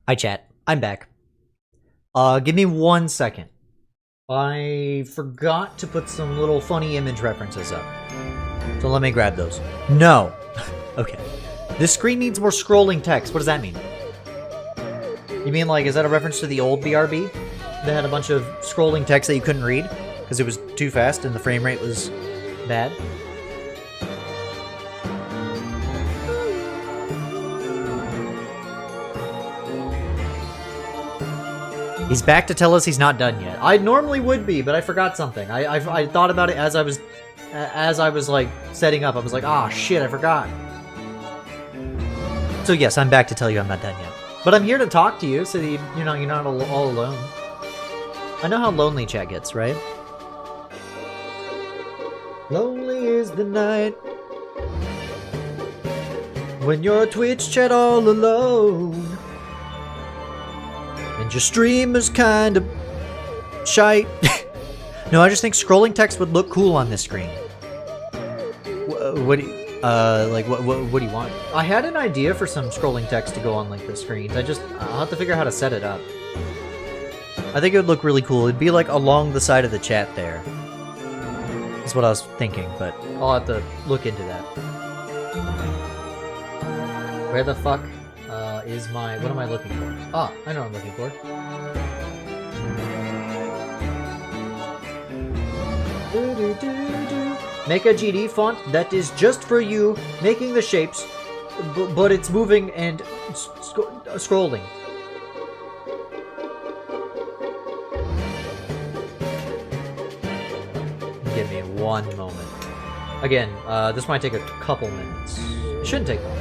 Hi chat, I'm back. Give me 1 second. I forgot to put some little funny image references up. So let me grab those. No! Okay. This screen needs more scrolling text. What does that mean? You mean like, is that a reference to the old BRB? That had a bunch of scrolling text that you couldn't read? Because it was too fast and the frame rate was bad? He's back to tell us he's not done yet. I normally would be, but I forgot something. I thought about it as I was like setting up. I was like, ah, shit, I forgot. So yes, I'm back to tell you I'm not done yet. But I'm here to talk to you, so that you're not all alone. I know how lonely chat gets, right? Lonely is the night when your Twitch chat all alone. And your stream is kind of shite. No, I just think scrolling text would look cool on this screen. What do you, what do you want? I had an idea for some scrolling text to go on like the screens. I'll have to figure out how to set it up. I think it would look really cool. It'd be like along the side of the chat there. That's what I was thinking, but I'll have to look into that. Where the fuck? Is my... What am I looking for? Ah, I know what I'm looking for. Make a GD font that is just for you, making the shapes, but it's moving and scrolling. Give me 1 moment. Again, this might take a couple minutes. It shouldn't take long.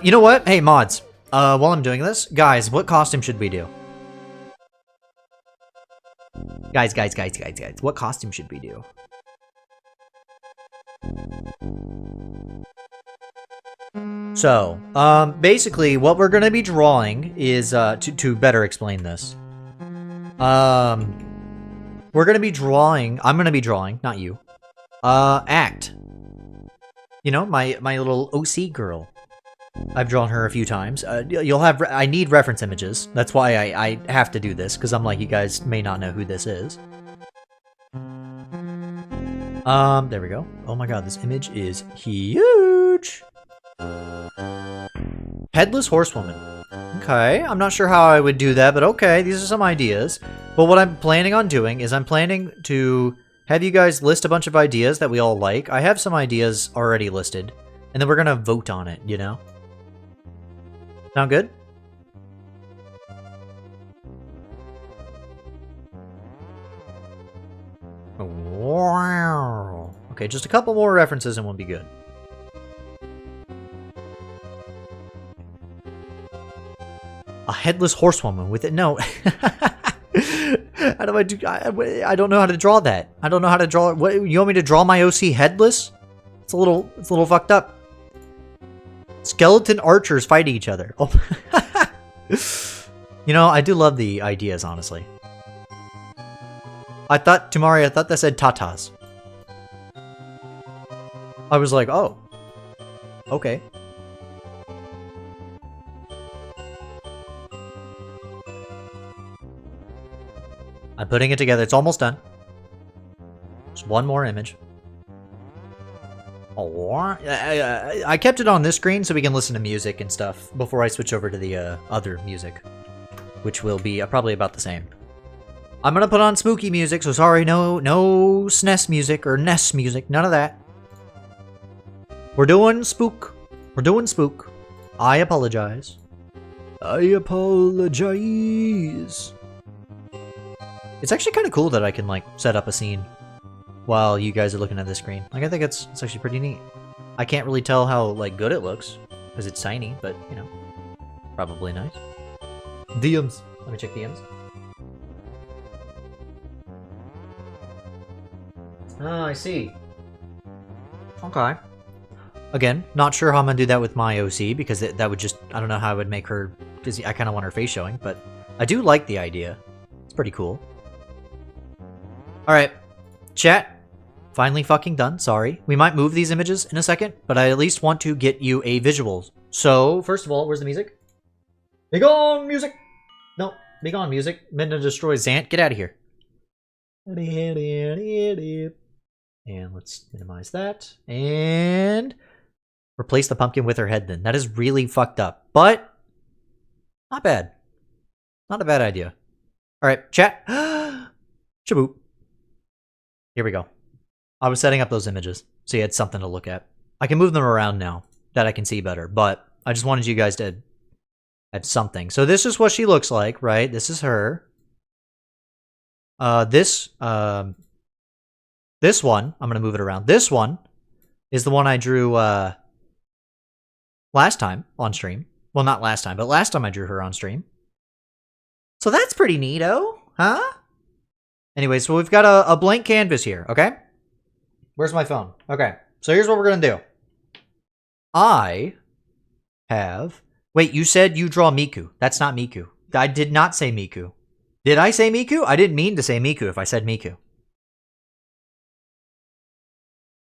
You know what? Hey, mods. While I'm doing this, guys, what costume should we do? Guys, what costume should we do? So, basically, what we're gonna be drawing is, to better explain this. We're gonna be drawing, I'm gonna be drawing, not you, Act. You know, my little OC girl. I've drawn her a few times. I need reference images. That's why I have to do this, because I'm like, you guys may not know who this is. There we go. Oh my god, this image is huge! Headless Horsewoman. Okay, I'm not sure how I would do that, but okay, these are some ideas. But what I'm planning on doing is I'm planning to have you guys list a bunch of ideas that we all like. I have some ideas already listed, and then we're gonna vote on it, you know? Sound good? Wow. Okay, just a couple more references and we'll be good. A headless horsewoman with it. No. How do I do? I don't know how to draw that. I don't know how to draw it. What, you want me to draw my OC headless? It's a little fucked up. Skeleton archers fighting each other. Oh. You know, I do love the ideas, honestly. Tamari, I thought that said tatas. I was like, oh. Okay. I'm putting it together. It's almost done. Just one more image. I kept it on this screen so we can listen to music and stuff before I switch over to the other music, which will be probably about the same. I'm gonna put on spooky music, so sorry, no SNES music or NES music, none of that. We're doing spook. We're doing spook. I apologize. I apologize. It's actually kind of cool that I can like set up a scene while you guys are looking at the screen. Like, I think it's actually pretty neat. I can't really tell how, like, good it looks, because it's tiny, but, you know, probably nice. DMs. Let me check DMs. Oh, I see. Okay. Again, not sure how I'm gonna do that with my OC, because that would just, I don't know how I would make her, because I kind of want her face showing, but I do like the idea. It's pretty cool. Alright. Chat, finally fucking done, sorry. We might move these images in a second, but I at least want to get you a visual So, first of all, where's the music? Be gone, music! No, be gone, music. Meant to destroy Zant. Get out of here. And let's minimize that. And replace the pumpkin with her head then. That is really fucked up. But not bad. Not a bad idea. Alright, chat. Shaboop. Here we go. I was setting up those images, so you had something to look at. I can move them around now that I can see better, but I just wanted you guys to have something. So this is what she looks like, right? This is her. This one, I'm going to move it around. This one is the one I drew last time on stream. Well, not last time, but last time I drew her on stream. So that's pretty neato, huh? Anyway, so we've got a blank canvas here, okay? Where's my phone? Okay, so here's what we're going to do. I have... Wait, you said you draw Miku. That's not Miku. I did not say Miku. Did I say Miku? I didn't mean to say Miku if I said Miku.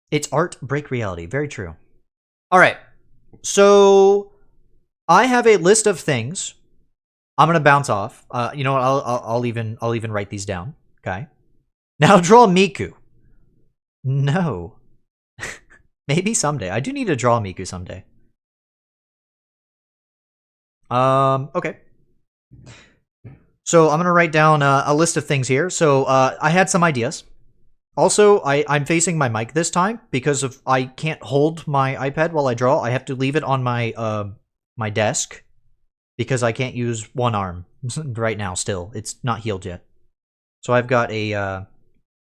It's art, break reality. Very true. All right. So I have a list of things I'm going to bounce off. You know what? I'll even write these down. Okay. Now draw Miku. No. Maybe someday. I do need to draw Miku someday. Okay. So I'm going to write down a list of things here. So I had some ideas. Also, I'm facing my mic this time because of I can't hold my iPad while I draw. I have to leave it on my my desk because I can't use one arm right now still. It's not healed yet. So I've got a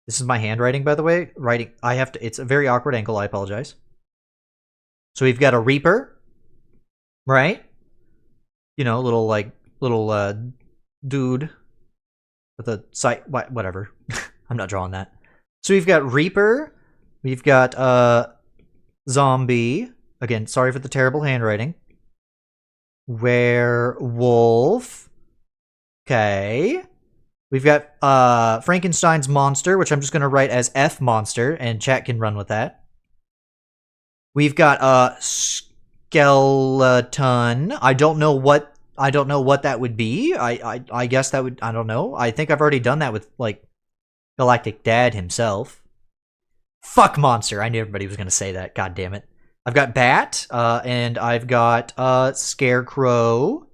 this is my handwriting, by the way. Writing I have to it's a very awkward angle, I apologize. So we've got a Reaper, right? You know, little dude with a sight whatever. I'm not drawing that. So we've got Reaper, we've got Zombie. Again, sorry for the terrible handwriting. Werewolf. Okay. We've got Frankenstein's monster, which I'm just going to write as F monster, and chat can run with that. We've got skeleton. I don't know what that would be. I guess that would, I don't know. I think I've already done that with like Galactic Dad himself. Fuck monster. I knew everybody was going to say that. God damn it. I've got Bat, and I've got Scarecrow.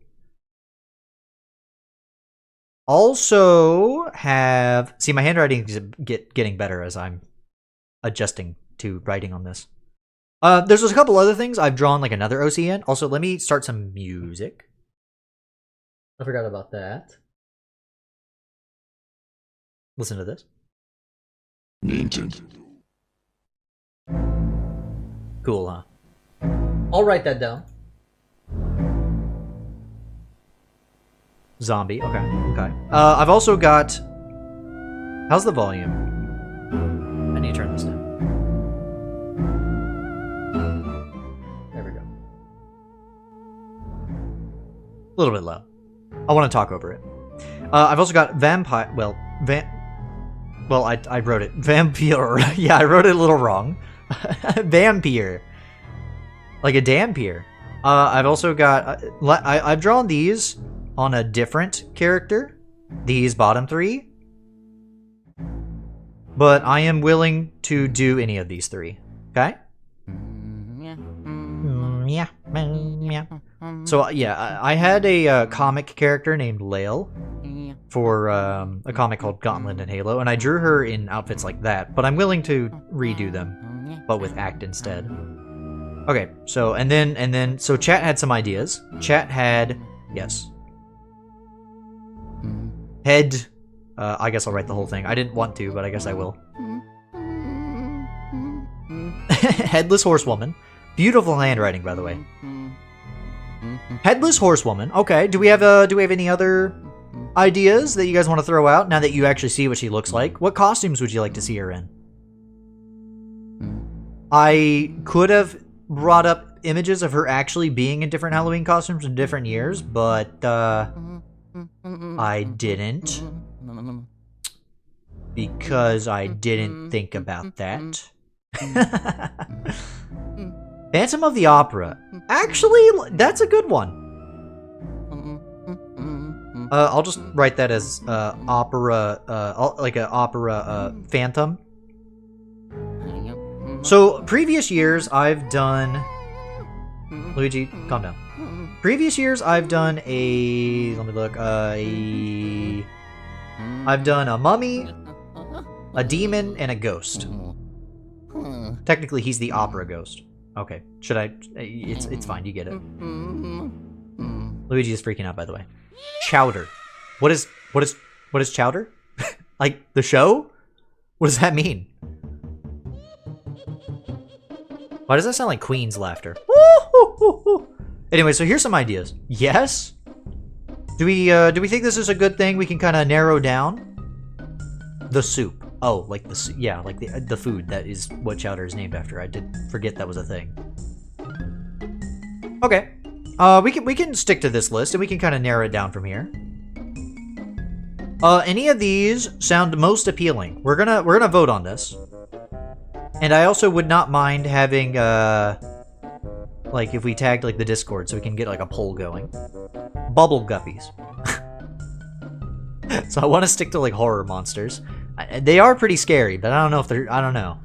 Also have... See, my handwriting is getting better as I'm adjusting to writing on this. There's just a couple other things. I've drawn like another OCN. Also, let me start some music. I forgot about that. Listen to this. Cool, huh? I'll write that down. Zombie, okay, okay. I've also got... How's the volume? I need to turn this down. There we go. A little bit low. I want to talk over it. I've also got vampire... Well, I wrote it. Vampire. Yeah, I wrote it a little wrong. Vampire. Like a dampier. I've also got... I've drawn these on a different character. These bottom three. But I am willing to do any of these three. Okay? Yeah. So, yeah, I had a comic character named Lael for a comic called Gauntlet and Halo, and I drew her in outfits like that, but I'm willing to redo them, but with act instead. Okay, so, and then, so chat had some ideas. Chat had, yes. Head, I guess I'll write the whole thing. I didn't want to, but I guess I will. Headless Horsewoman. Beautiful handwriting, by the way. Headless Horsewoman. Okay, do we have any other ideas that you guys want to throw out now that you actually see what she looks like? What costumes would you like to see her in? I could have brought up images of her actually being in different Halloween costumes in different years, but I didn't. Because I didn't think about that. Phantom of the Opera. Actually, that's a good one. I'll just write that as opera, like an opera phantom. So previous years I've done. Luigi, calm down. Previous years I've done a. Let me look. I've done a mummy, a demon, and a ghost. Technically, he's the opera ghost. Okay. Should I? It's fine. You get it. Luigi is freaking out, by the way. Chowder. What is chowder? Like the show? What does that mean? Why does that sound like Queen's laughter? Anyway, so here's some ideas. Yes. Do we think this is a good thing? We can kind of narrow down the soup. Oh, like like the food that is what chowder is named after. I did forget that was a thing. Okay. We can stick to this list and we can kind of narrow it down from here. Any of these sound most appealing. We're gonna vote on this. And I also would not mind having like if we tagged like the Discord so we can get like a poll going. Bubble guppies. So I want to stick to like horror monsters. They are pretty scary, but I don't know if they're. I don't know.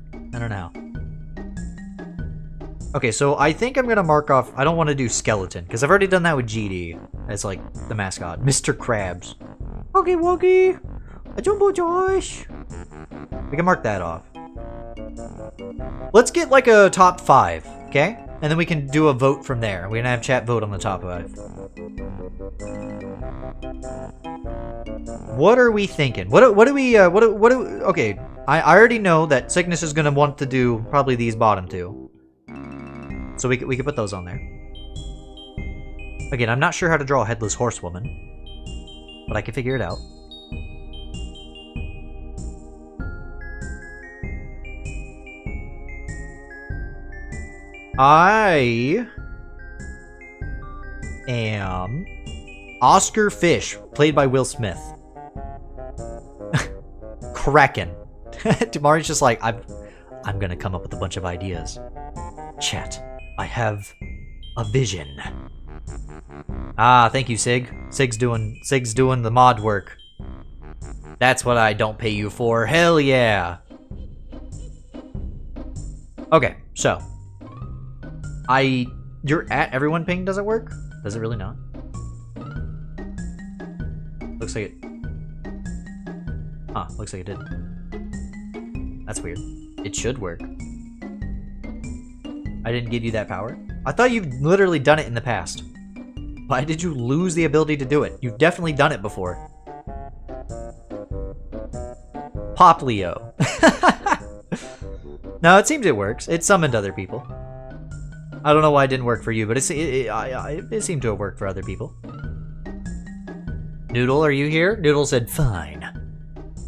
Okay, so I think I'm gonna mark off. I don't want to do skeleton because I've already done that with GD as like the mascot, Mr. Krabs. Okay, Woogie, a Jumbo Josh. We can mark that off. Let's get like a top 5, okay? And then we can do a vote from there. We're gonna have chat vote on the top 5. What are we thinking? What do we? Okay, I already know that Cygnus is gonna want to do probably these bottom 2. So we could put those on there. Again, I'm not sure how to draw a headless horsewoman, but I can figure it out. I am Oscar Fish, played by Will Smith. Kraken. Tamari's just like, I'm gonna come up with a bunch of ideas. Chat, I have a vision. Ah, thank you, Sig. Sig's doing the mod work. That's what I don't pay you for. Hell yeah. Okay, so your at everyone ping doesn't work? Does it really not? Looks like it. Huh, looks like it did. That's weird. It should work. I didn't give you that power. I thought you've literally done it in the past. Why did you lose the ability to do it? You've definitely done it before. Pop Leo. No, it seems it works. It summoned other people. I don't know why it didn't work for you, but it seemed to have worked for other people. Noodle, are you here? Noodle said, fine.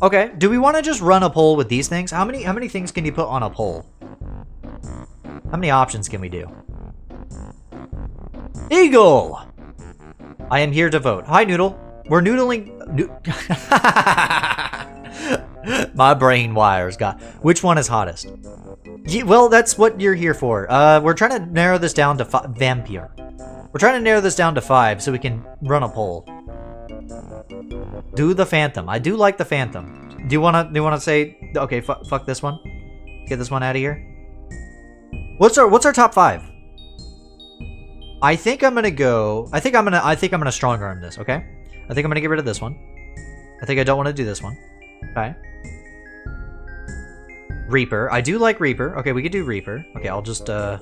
Okay, do we want to just run a poll with these things? How many things can you put on a poll? How many options can we do? Eagle! I am here to vote. Hi, Noodle. We're noodling... My brain wires got... Which one is hottest? Yeah, well, that's what you're here for. We're trying to narrow this down to Vampire. We're trying to narrow this down to 5 so we can run a poll. Do the Phantom. I do like the Phantom. Do you wanna say... Okay, fuck this one. Get this one out of here. What's our top 5? I think I'm gonna go... I think I'm gonna strong arm this, okay? I think I'm gonna get rid of this one. I think I don't want to do this one. Okay. Reaper. I do like Reaper. Okay, we could do Reaper. Okay, I'll just do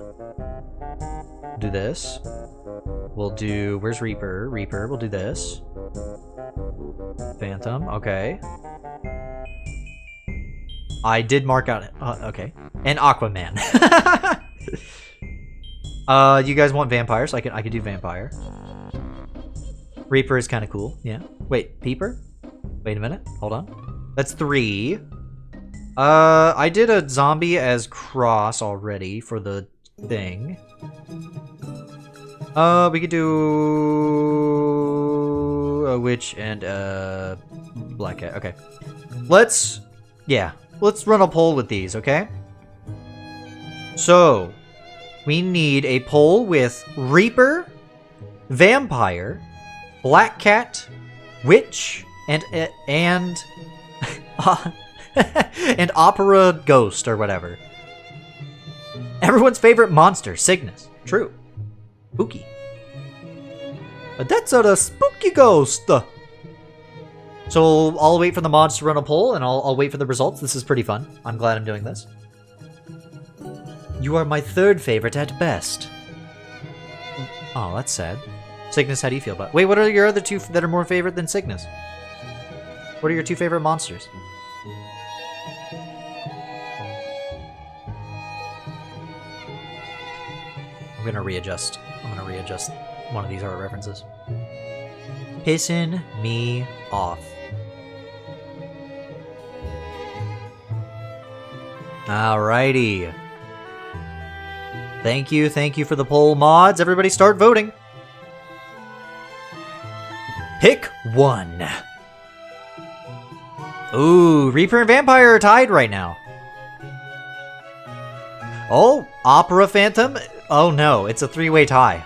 this. We'll do... Where's Reaper? Reaper. We'll do this. Phantom. Okay. I did mark out... okay. And Aquaman. You guys want vampires? I could do vampire. Reaper is kind of cool. Yeah. Wait, Peeper? Wait a minute. Hold on. That's 3. I did a zombie as Cross already for the thing. We could do a witch and a black cat. Okay. Let's run a poll with these, okay? So, We need a poll with Reaper, Vampire, Black Cat, Witch, and and Opera Ghost or whatever. Everyone's favorite monster, Cygnus. True. Spooky. That's a spooky ghost. So I'll wait for the mods to run a poll, and I'll wait for the results. This is pretty fun. I'm glad I'm doing this. You are my third favorite at best. Oh, that's sad. Cygnus, how do you feel about it? Wait, what are your other two that are more favorite than Cygnus? What are your two favorite monsters? I'm gonna readjust. One of these art references. Pissing me off. Alrighty. Thank you for the poll, mods. Everybody start voting. Pick one. Ooh, Reaper and Vampire are tied right now. Oh, Opera Phantom. Oh no, it's a three-way tie.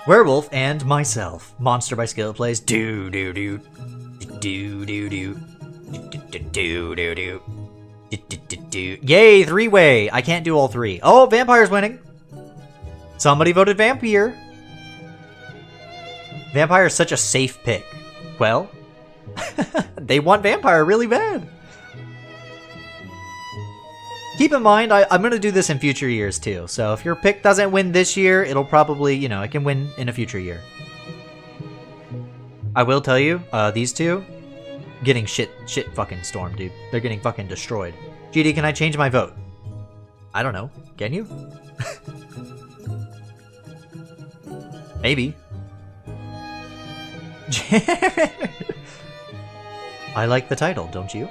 Werewolf and myself. Monster by Skill plays do do do do do do do do do. Yay, three-way. I can't do all three. Oh, Vampire's winning. Somebody voted Vampire. Vampire is such a safe pick. Well, they want Vampire really bad. Keep in mind, I'm going to do this in future years too. So if your pick doesn't win this year, it'll probably, you know, it can win in a future year. I will tell you, these two, getting shit fucking stormed, dude. They're getting fucking destroyed. GD, can I change my vote? I don't know. Can you? Maybe. I like the title, don't you?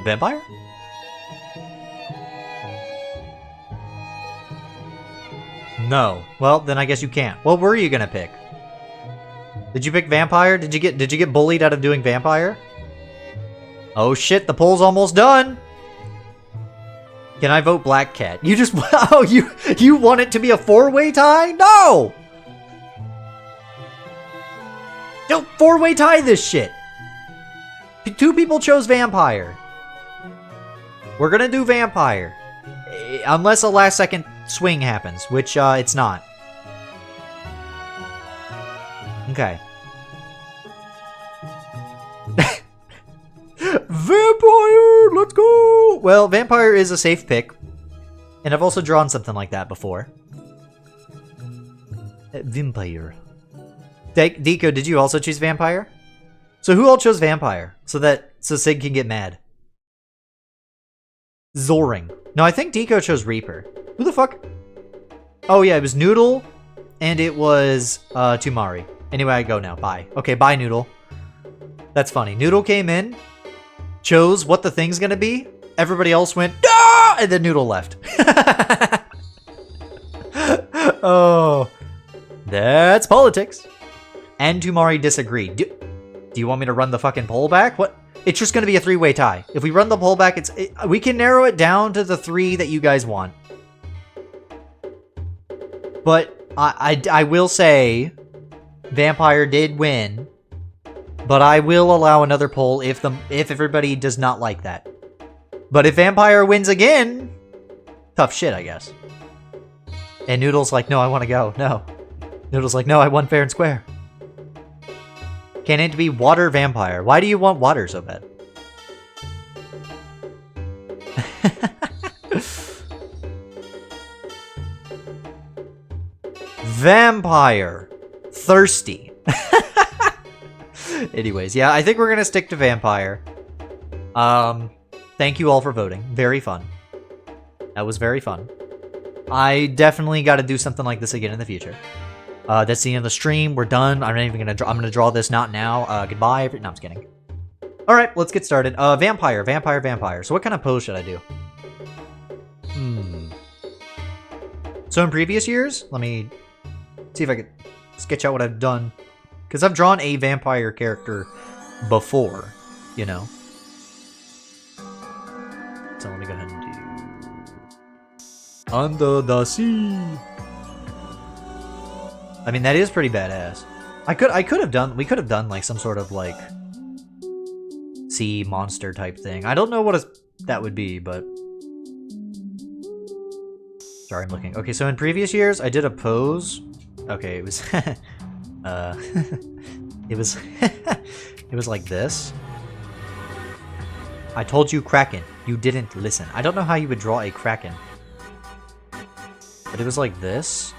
Vampire? No. Well, then I guess you can't. What were you gonna pick? Did you pick Vampire? Did you get bullied out of doing Vampire? Oh shit, the poll's almost done. Can I vote Black Cat? You just oh you want it to be a four-way tie? No! Don't four-way tie this shit. Two people chose Vampire. We're gonna do Vampire. Unless a last second swing happens, which it's not. Okay. Vampire! Let's go! Well, Vampire is a safe pick. And I've also drawn something like that before. Vampire. Deco, did you also choose Vampire? So who all chose Vampire? So Sig can get mad. Zoring. No, I think Deco chose Reaper. Who the fuck? Oh yeah, it was Noodle, and it was Tumari. Anyway, I go now. Bye. Okay, bye, Noodle. That's funny. Noodle came in, chose what the thing's gonna be. Everybody else went, ah! And then Noodle left. Oh, that's politics. And Tumari disagreed. Do you want me to run the fucking poll back? What? It's just going to be a three-way tie. If we run the poll back, we can narrow it down to the three that you guys want. But I will say Vampire did win, but I will allow another poll if everybody does not like that. But if Vampire wins again, tough shit, I guess. And Noodle's like, no, I want to go. No. Noodle's like, no, I won fair and square. Can it be Water Vampire? Why do you want water so bad? Vampire. Thirsty. Anyways, yeah, I think we're gonna stick to Vampire. Thank you all for voting. Very fun. That was very fun. I definitely got to do something like this again in the future. That's the end of the stream. We're done. I'm not even gonna. I'm gonna draw this not now. Goodbye. No, I'm just kidding. All right, let's get started. Vampire. So what kind of pose should I do? So in previous years, let me see if I could sketch out what I've done, because I've drawn a vampire character before, you know. So let me go ahead and do Under the Sea. I mean, that is pretty badass. We could have done like some sort of like sea monster type thing. I don't know what that would be, but sorry, I'm looking. Okay, so in previous years, I did a pose. Okay, it was it was it was like this. I told you Kraken. You didn't listen. I don't know how you would draw a Kraken. But it was like this.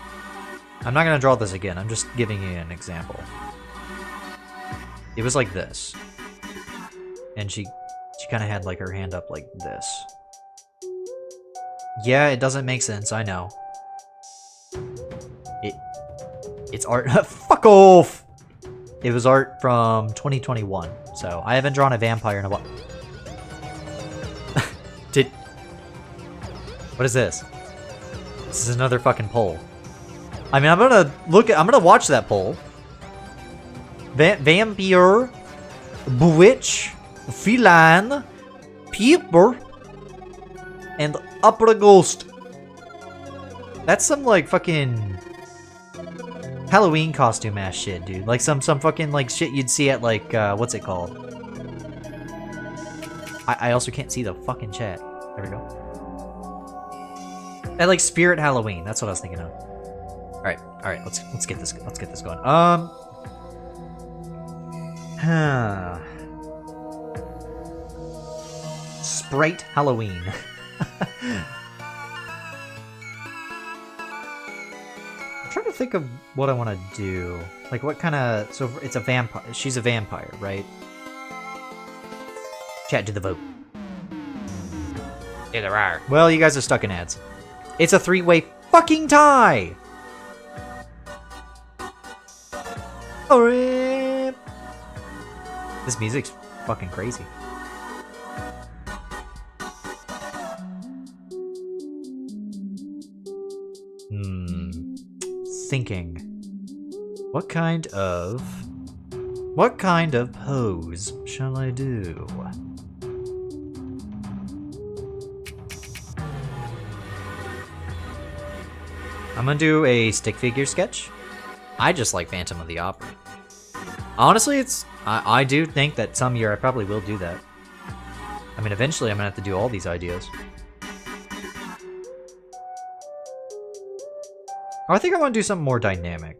I'm not gonna draw this again. I'm just giving you an example. It was like this. And she kind of had like her hand up like this. Yeah, it doesn't make sense. I know. It's art. Fuck off! It was art from 2021. So I haven't drawn a vampire in a while. What is this? This is another fucking poll. I mean, I'm gonna watch that poll. Vampire, bewitch, feline, people, and opera ghost. That's some like fucking Halloween costume ass shit, dude. Like some fucking like shit you'd see at like what's it called? I also can't see the fucking chat. There we go. At like Spirit Halloween. That's what I was thinking of. All right. Let's get this going. Sprite Halloween. I'm trying to think of what I want to do. Like what kind of... So it's a vampire. She's a vampire, right? Chat to the vote. Yeah, there are. Well, you guys are stuck in ads. It's a three-way fucking tie! Alright. This music's fucking crazy. Thinking. What kind of pose shall I do? I'm gonna do a stick figure sketch. I just like Phantom of the Opera. Honestly, I do think that some year I probably will do that. I mean, eventually I'm gonna have to do all these ideas. Oh, I think I want to do something more dynamic.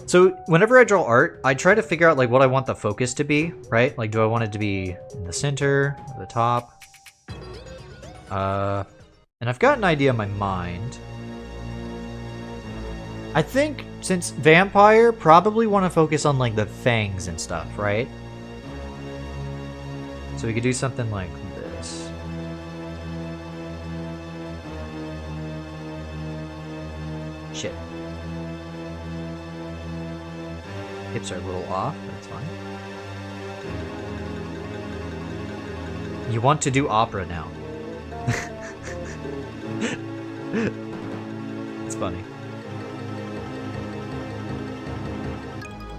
So whenever I draw art, I try to figure out like what I want the focus to be, right? Like, do I want it to be in the center, or the top? And I've got an idea in my mind. I think since vampire, probably want to focus on like the fangs and stuff, right? So we could do something like this. Shit. Hips are a little off, that's fine. You want to do opera now. It's funny.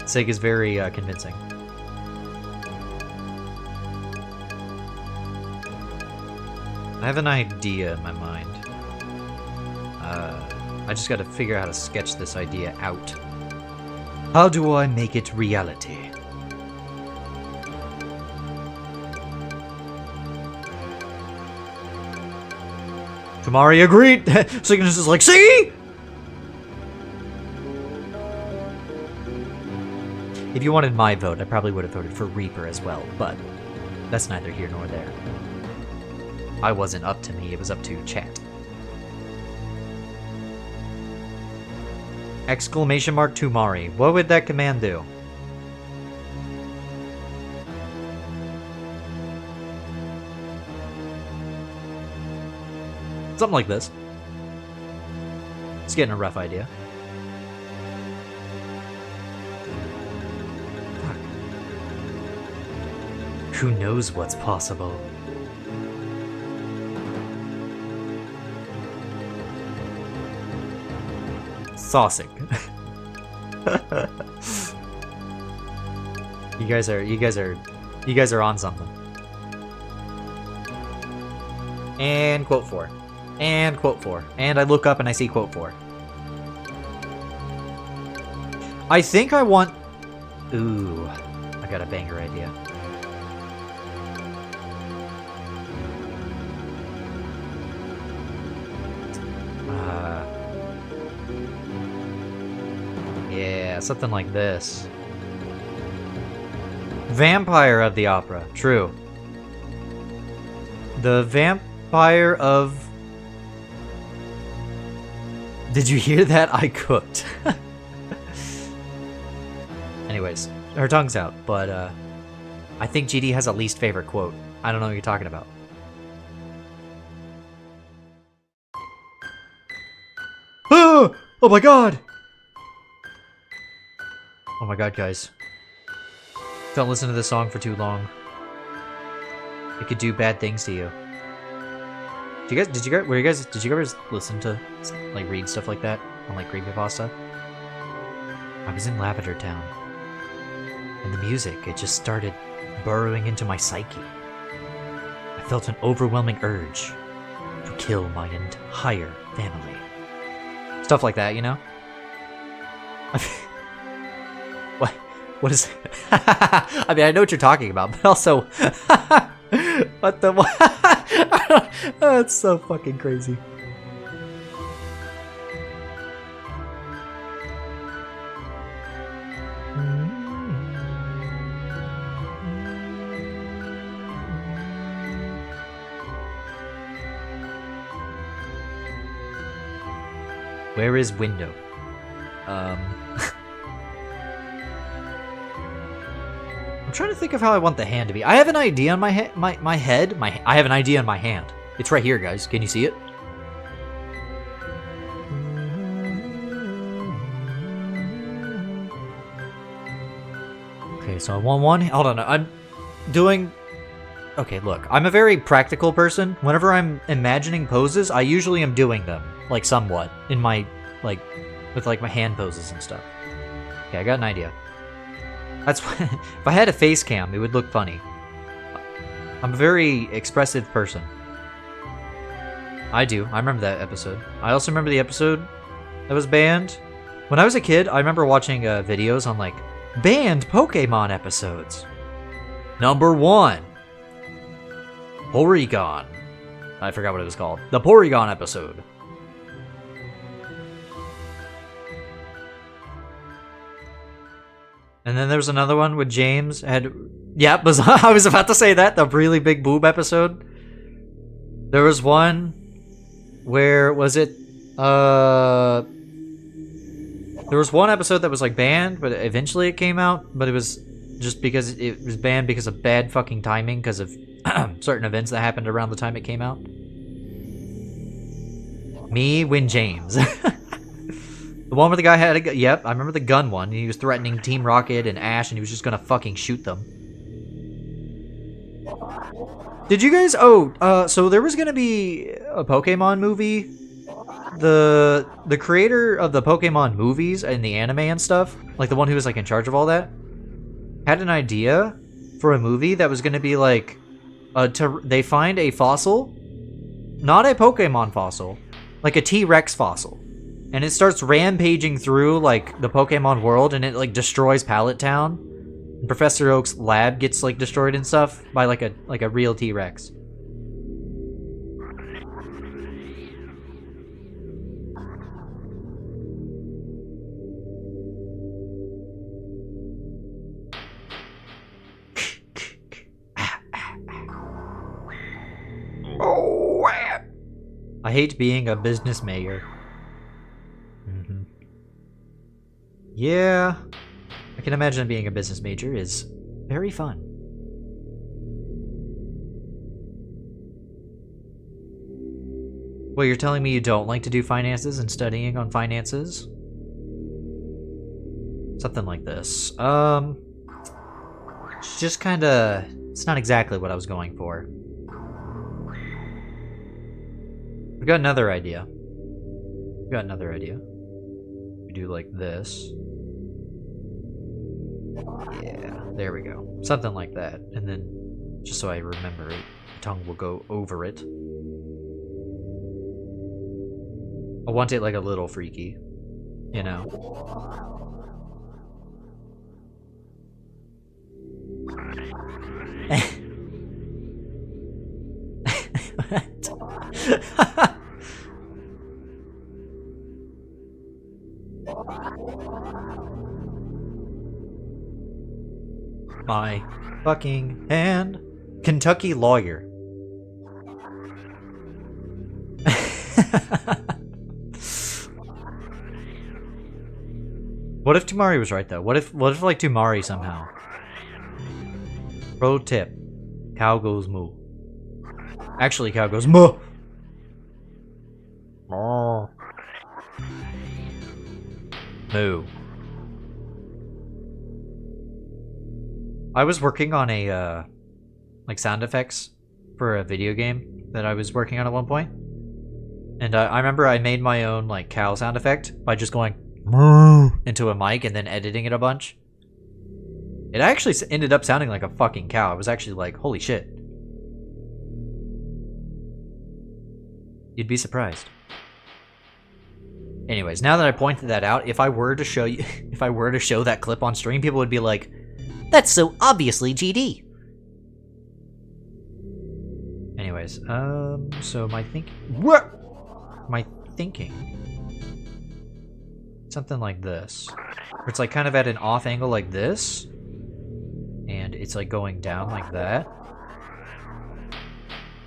Sig is very convincing. I have an idea in my mind. I just gotta figure out how to sketch this idea out. How do I make it reality? Tamari agreed! Cygnus is like, see? If you wanted my vote, I probably would have voted for Reaper as well, but that's neither here nor there. I wasn't up to me, it was up to chat. Exclamation mark Tumari. What would that command do? Something like this. It's getting a rough idea. Fuck. Who knows what's possible? Saucing. You guys are on something. And quote 4. And quote 4. And I look up and I see quote 4. I think I want... Ooh, I got a banger idea. Yeah, something like this. Vampire of the Opera. True. The Vampire of... Did you hear that? I cooked. Anyways, her tongue's out, but I think GD has a least favorite quote. I don't know what you're talking about. Oh my god! Oh my god, guys. Don't listen to this song for too long. It could do bad things to you. Did you ever listen to, like, read stuff like that on, like, creepypasta? I was in Lavender Town, and the music, it just started burrowing into my psyche. I felt an overwhelming urge to kill my entire family. Stuff like that, you know? What is... I mean, I know what you're talking about, but also... what the... That's so fucking crazy. Where is window? I'm trying to think of how I want the hand to be. I have an idea on my head. I have an idea on my hand. It's right here, guys. Can you see it? Okay, so I want one. Hold on, I'm doing. Okay, look, I'm a very practical person. Whenever I'm imagining poses, I usually am doing them, like, somewhat in my, like, with like my hand poses and stuff. Okay, I got an idea. That's why, if I had a face cam, it would look funny. I'm a very expressive person. I do. I remember that episode. I also remember the episode that was banned. When I was a kid, I remember watching videos on, like, banned Pokemon episodes. Number 1. Porygon. I forgot what it was called. The Porygon episode. And then there was another one with James had... Yep, I was about to say that. The really big boob episode. There was one where... Was it... There was one episode that was, like, banned, but eventually it came out. But it was just because it was banned because of bad fucking timing, because of certain events that happened around the time it came out. Me win James. The one where the guy had a gun. Yep, I remember the gun one. He was threatening Team Rocket and Ash, and he was just gonna fucking shoot them. Did you guys... Oh, so there was gonna be a Pokemon movie. The creator of the Pokemon movies and the anime and stuff, like the one who was, like, in charge of all that, had an idea for a movie that was gonna be, like... they find a fossil, not a Pokemon fossil, like a T-Rex fossil. And it starts rampaging through, like, the Pokemon world, and it, like, destroys Pallet Town. And Professor Oak's lab gets, like, destroyed and stuff by, like a real T-Rex. Oh, I hate being a business mayor. Yeah, I can imagine being a business major is very fun. Well, you're telling me you don't like to do finances and studying on finances? Something like this. It's just kinda... It's not exactly what I was going for. We've got another idea. We do like this. Yeah, there we go. Something like that. And then, just so I remember it, the tongue will go over it. I want it like a little freaky, you know. My fucking hand. Kentucky lawyer. What if Tumari was right though? What if like Tumari somehow? Pro tip. Cow goes moo. Actually, cow goes moo. Moo. Moo. I was working on a, like sound effects for a video game that I was working on at one point. And I remember I made my own, like, cow sound effect by just going moo into a mic and then editing it a bunch. It actually ended up sounding like a fucking cow. I was actually like, holy shit. You'd be surprised. Anyways, now that I pointed that out, if I were to show you, if I were to show that clip on stream, people would be like, that's so obviously GD. Anyways, so my thinking, something like this, where it's like kind of at an off angle like this, and it's like going down like that.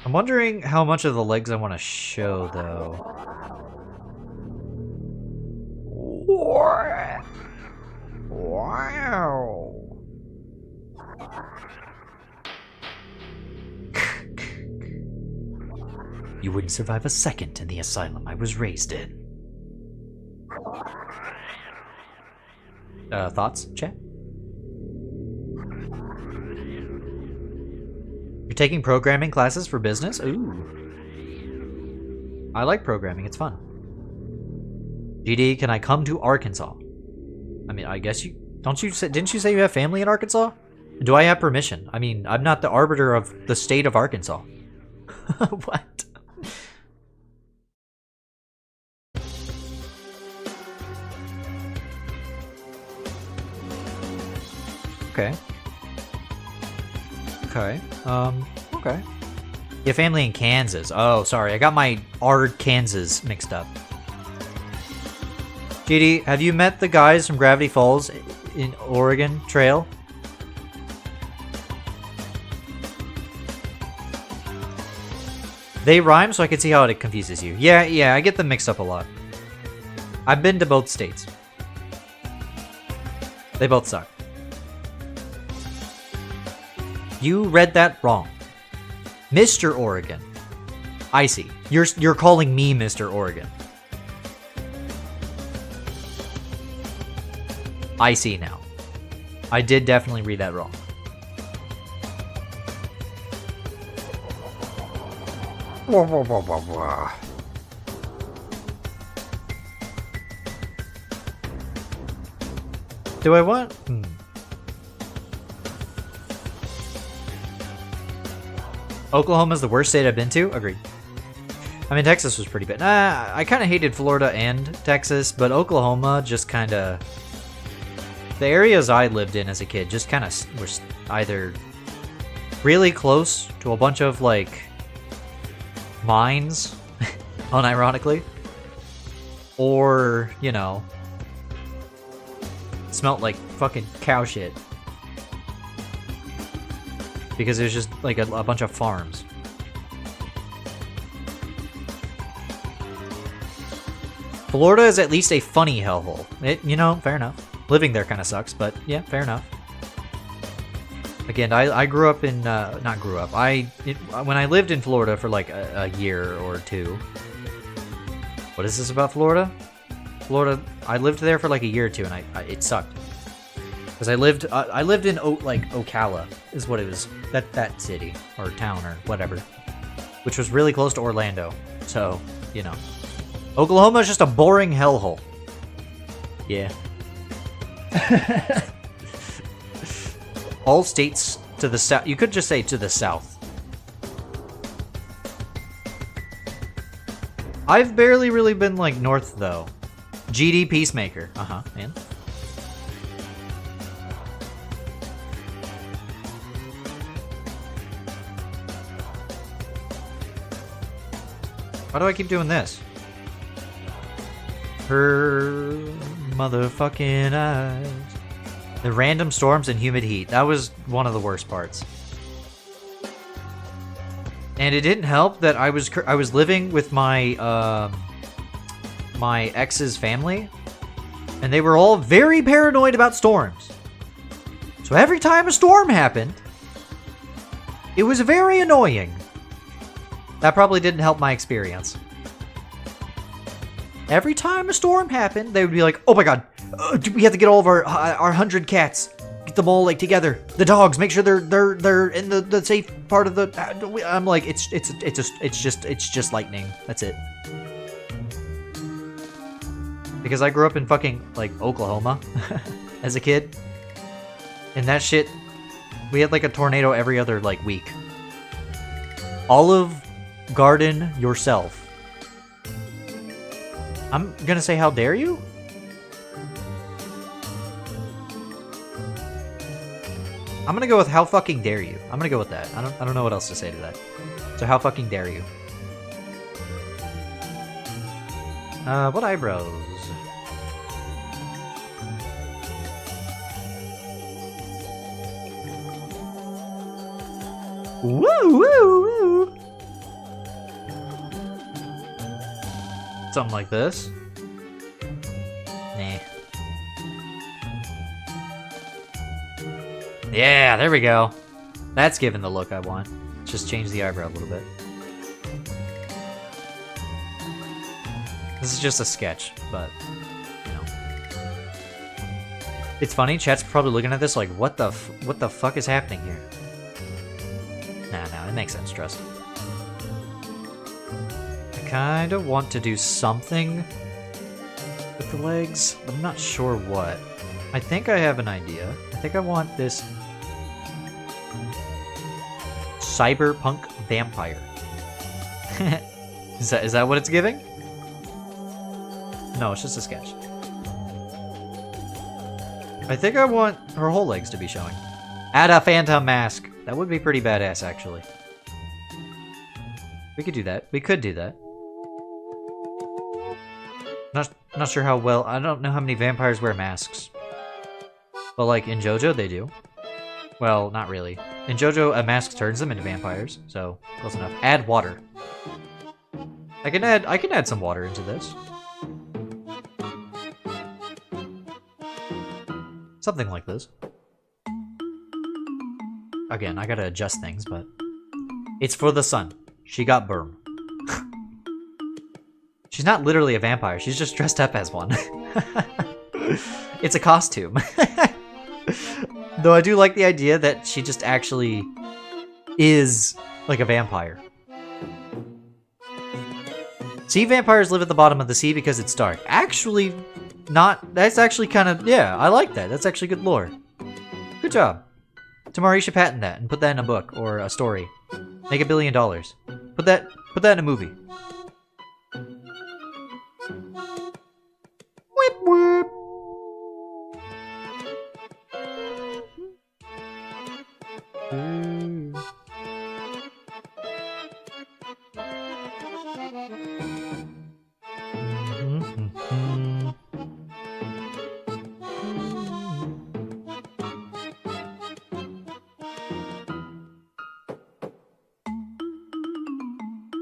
I'm wondering how much of the legs I want to show though. Wow. You wouldn't survive a second in the asylum I was raised in. Thoughts, chat? You're taking programming classes for business? Ooh. I like programming, it's fun. GD, can I come to Arkansas? I mean, I guess you... Didn't you say you have family in Arkansas? Do I have permission? I mean, I'm not the arbiter of the state of Arkansas. What? Okay. Okay. Okay. You have family in Kansas. Oh, sorry. I got my Kansas mixed up. GD, have you met the guys from Gravity Falls in Oregon Trail? They rhyme, so I can see how it confuses you. Yeah, I get them mixed up a lot. I've been to both states. They both suck. You read that wrong. Mr. Oregon. I see. You're calling me Mr. Oregon. I see now. I did definitely read that wrong. Do I want? Oklahoma's the worst state I've been to? Agreed. I mean, Texas was pretty bad. I kind of hated Florida and Texas, but Oklahoma just kind of... The areas I lived in as a kid just kind of were either really close to a bunch of, like, mines, unironically, or, you know, smelt like fucking cow shit. Because it was just, like, a bunch of farms. Florida is at least a funny hellhole. You know, fair enough. Living there kind of sucks, but yeah, fair enough. Again, I grew up in, not grew up, when I lived in Florida for like a year or two. What is this about Florida? Florida, I lived there for like a year or two and it sucked. Because I lived in Ocala is what it was, that city, or town, or whatever. Which was really close to Orlando, so, you know. Oklahoma is just a boring hellhole. Yeah. All states to the south. You could just say to the south. I've barely really been, like, north, though. GD Peacemaker. Uh-huh, man. Why do I keep doing this? Her motherfucking eyes. The random storms and humid heat. That was one of the worst parts. And it didn't help that I was living with my my ex's family, and they were all very paranoid about storms. So every time a storm happened, it was very annoying. That probably didn't help my experience. Every time a storm happened, they would be like, "Oh my god, we have to get all of our 100 cats, get them all like together. The dogs, make sure they're in the safe part of the." I'm like, it's just lightning. That's it. Because I grew up in fucking like Oklahoma as a kid, and that shit, we had like a tornado every other like week. Olive Garden yourself. I'm gonna say, how dare you? I'm gonna go with how fucking dare you. I'm gonna go with that. I don't know what else to say to that. So how fucking dare you? What eyebrows? Woo woo woo! Something like this. Nah. Yeah, there we go. That's giving the look I want. Just change the eyebrow a little bit. This is just a sketch, but, you know. It's funny, chat's probably looking at this like, what the fuck is happening here? Nah, it makes sense, trust. I kinda want to do something with the legs, but I'm not sure what. I think I have an idea. I think I want this cyberpunk vampire. Is that what it's giving? No, it's just a sketch. I think I want her whole legs to be showing. Add a phantom mask. That would be pretty badass, actually. We could do that. We could do that. Not sure how well. I don't know how many vampires wear masks. But like in JoJo, they do. Well, not really. In JoJo, a mask turns them into vampires, so close enough. Add water. I can add some water into this. Something like this. Again, I gotta adjust things, but it's for the sun. She got burn. She's not literally a vampire. She's just dressed up as one. It's a costume. Though I do like the idea that she just actually is like a vampire. Sea vampires live at the bottom of the sea because it's dark. Actually, not. That's actually kind of, yeah, I like that. That's actually good lore. Good job. Tomorrow you should patent that and put that in a book or a story. Make $1 billion. Put that in a movie. Whip whip.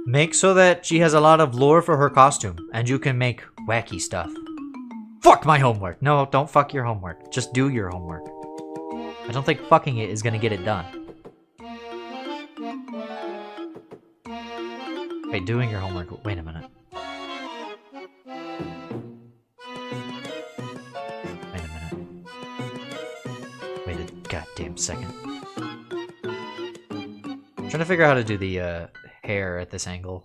Make so that she has a lot of lore for her costume, and you can make wacky stuff. Fuck my homework! No, don't fuck your homework. Just do your homework. I don't think fucking it is gonna get it done. Wait, doing your homework. Wait a minute. Wait a minute. Wait a goddamn second. I'm trying to figure out how to do the hair at this angle.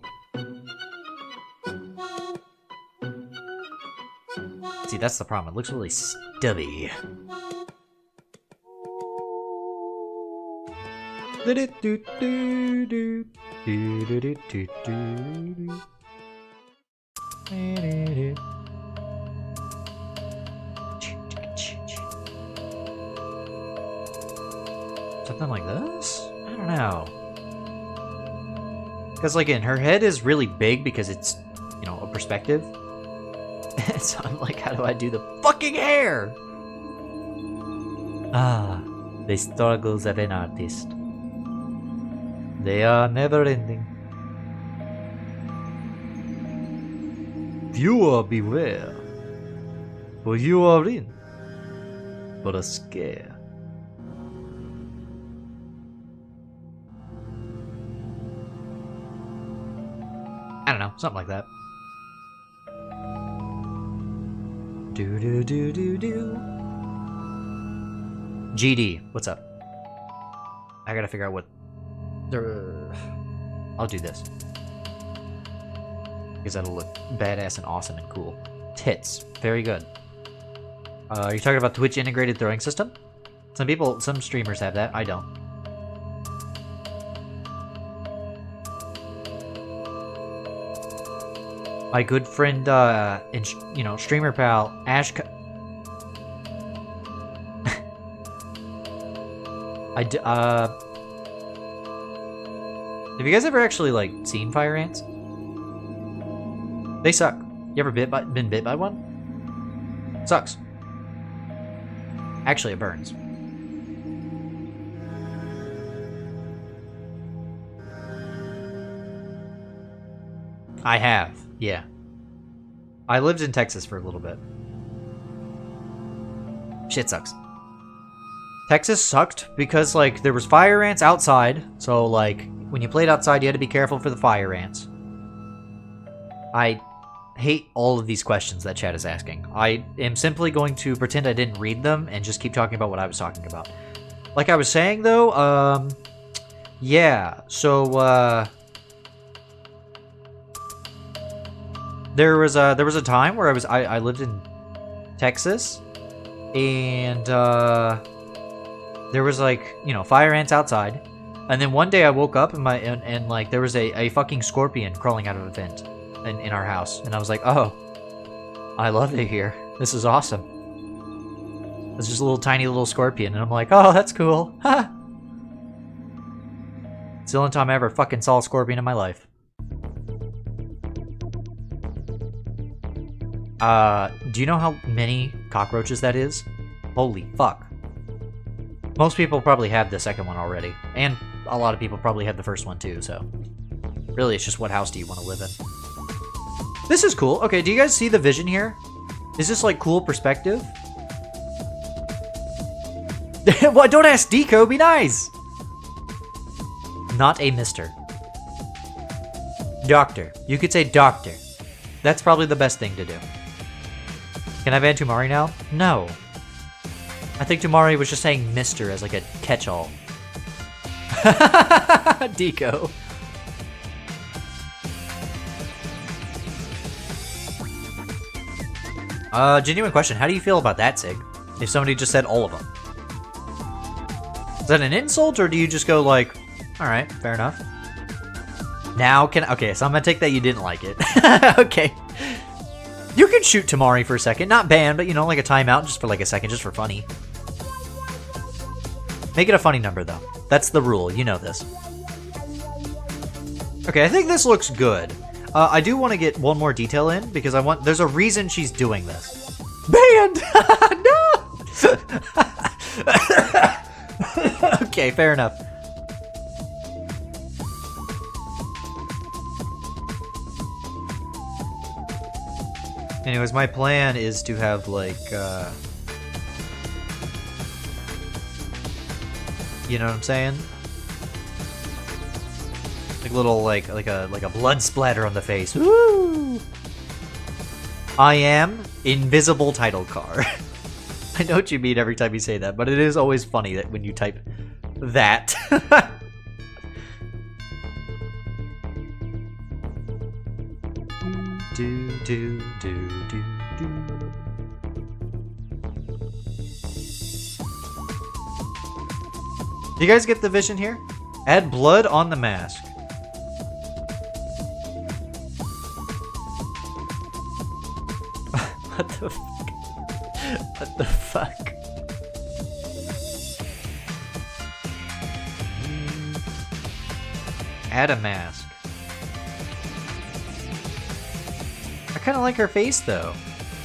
See, that's the problem. It looks really stubby. Something like this? I don't know. Because, like, her head is really big because it's, you know, a perspective. So I'm like, how do I do the fucking hair? Ah, the struggles of an artist. They are never ending. Viewer beware, for you are in for a scare. I don't know, something like that. Do do do do do. GD, what's up? I gotta figure out what. I'll do this because that'll look badass and awesome and cool. Tits, very good. Are you talking about Twitch integrated throwing system? Some streamers have that. I don't. My good friend, and you know, streamer pal Ash. Have you guys ever actually like seen fire ants? They suck. You ever been bit by one? Sucks. Actually, it burns. I have, yeah. I lived in Texas for a little bit. Shit sucks. Texas sucked because, like, there was fire ants outside, so, like, when you played outside, you had to be careful for the fire ants. I hate all of these questions that chat is asking. I am simply going to pretend I didn't read them and just keep talking about what I was talking about. Like I was saying, though, yeah, so, there was a time where I lived in Texas, and, there was, like, you know, fire ants outside. And then one day I woke up and like there was a fucking scorpion crawling out of a vent in our house, and I was like, oh, I love it here. This is awesome. It's just a little tiny little scorpion, and I'm like, oh, that's cool. Ha! It's the only time I ever fucking saw a scorpion in my life. Do you know how many cockroaches that is? Holy fuck. Most people probably have the second one already, and a lot of people probably have the first one too, so really it's just what house do you want to live in. This is cool. Okay, do you guys see the vision here? Is this like cool perspective? Well, don't ask Deco, be nice! Not a mister. Doctor. You could say doctor. That's probably the best thing to do. Can I ban Tumari now? No. I think Tumari was just saying mister as like a catch-all. Deco. Genuine question. How do you feel about that, Sig? If somebody just said all of them. Is that an insult, or do you just go like, alright, fair enough? Now okay, so I'm gonna take that you didn't like it. Okay. You can shoot Tamari for a second. Not ban, but you know, like a timeout just for like a second, just for funny. Make it a funny number, though. That's the rule. You know this. Okay, I think this looks good. I do want to get one more detail in, because there's a reason she's doing this. Banned! No! Okay, fair enough. Anyways, my plan is to have, like, you know what I'm saying? Like little, like a blood splatter on the face. Woo! I am invisible title card. I know what you mean every time you say that, but it is always funny that when you type that. Do do do do do. You guys get the vision here? Add blood on the mask. What the fuck? What the fuck? Add a mask. I kind of like her face though.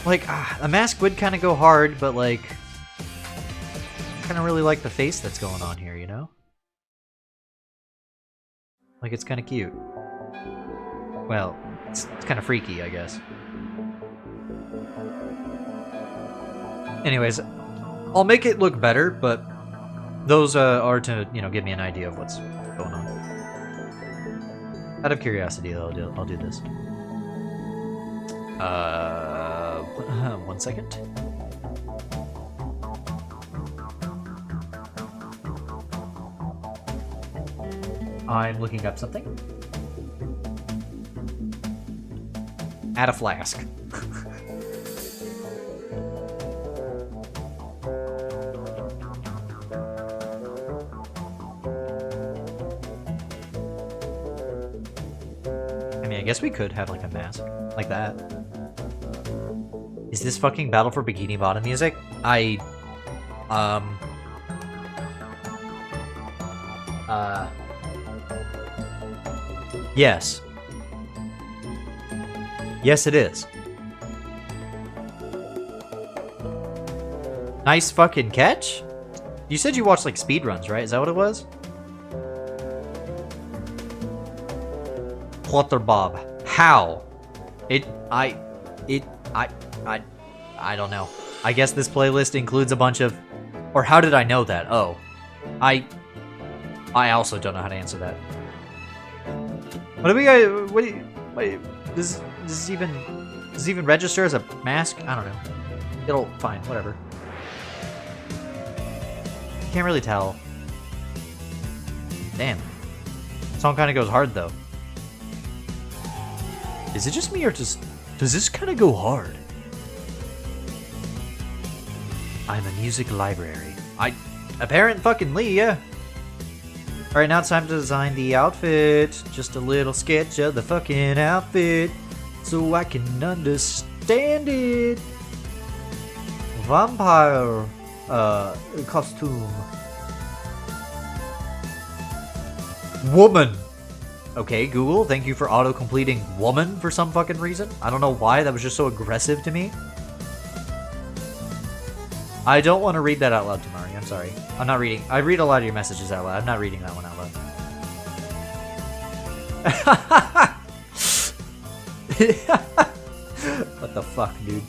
Like, a mask would kind of go hard, but like, I kind of really like the face that's going on here, you know? Like, it's kind of cute. Well, it's kind of freaky, I guess. Anyways, I'll make it look better, but those are to, you know, give me an idea of what's going on. Out of curiosity, though, I'll do this. 1 second. I'm looking up something. Add a flask. I mean, I guess we could have like a mask like that. Is this fucking Battle for Bikini Bottom music? Yes. Yes, it is. Nice fucking catch? You said you watched like speedruns, right? Is that what it was? Clutter Bob. How? I don't know. I guess this playlist includes a bunch of... Or how did I know that? Oh. I also don't know how to answer that. What do we got? Wait, does this even register as a mask? I don't know. It'll fine, whatever. Can't really tell. Damn. Song kind of goes hard though. Is it just me or does this kind of go hard? I'm a music library. Apparent fucking Lee, yeah. Alright, now it's time to design the outfit. Just a little sketch of the fucking outfit so I can understand it. Vampire costume. Woman. Okay, Google, thank you for auto-completing woman for some fucking reason. I don't know why, that was just so aggressive to me. I don't want to read that out loud to Mari, I'm sorry. I'm not reading. I read a lot of your messages out loud. I'm not reading that one out loud. What the fuck, dude?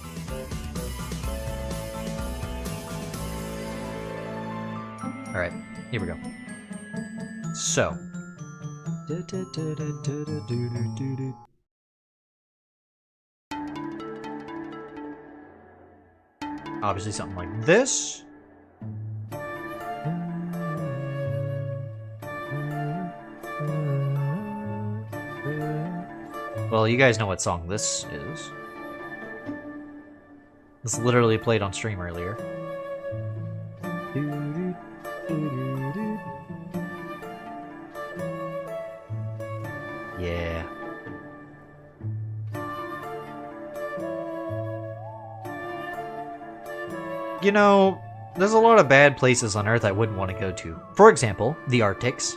Alright, here we go. So. Obviously something like this. Well, you guys know what song this is. This literally played on stream earlier. Yeah. You know, there's a lot of bad places on Earth I wouldn't want to go to. For example, the Arctics.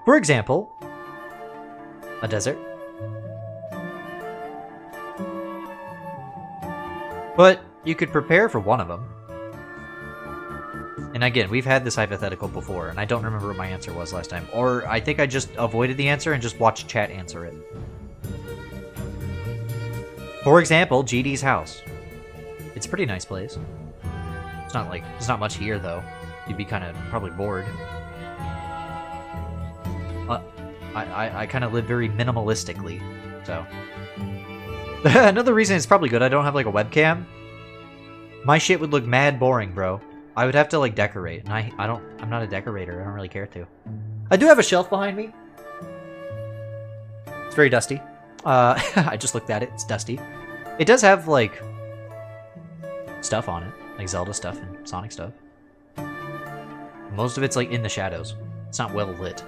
For example, a desert. But you could prepare for one of them. And again, we've had this hypothetical before, and I don't remember what my answer was last time. Or I think I just avoided the answer and just watched chat answer it. For example, GD's house. It's a pretty nice place. It's not like, there's not much here though. You'd be kind of probably bored. I kind of live very minimalistically, so. Another reason it's probably good I don't have like a webcam. My shit would look mad boring, bro. I would have to like decorate, and I'm not a decorator. I don't really care to. I do have a shelf behind me. It's very dusty. I just looked at it. It's dusty. It does have like stuff on it, like Zelda stuff and Sonic stuff. Most of it's like in the shadows. It's not well lit.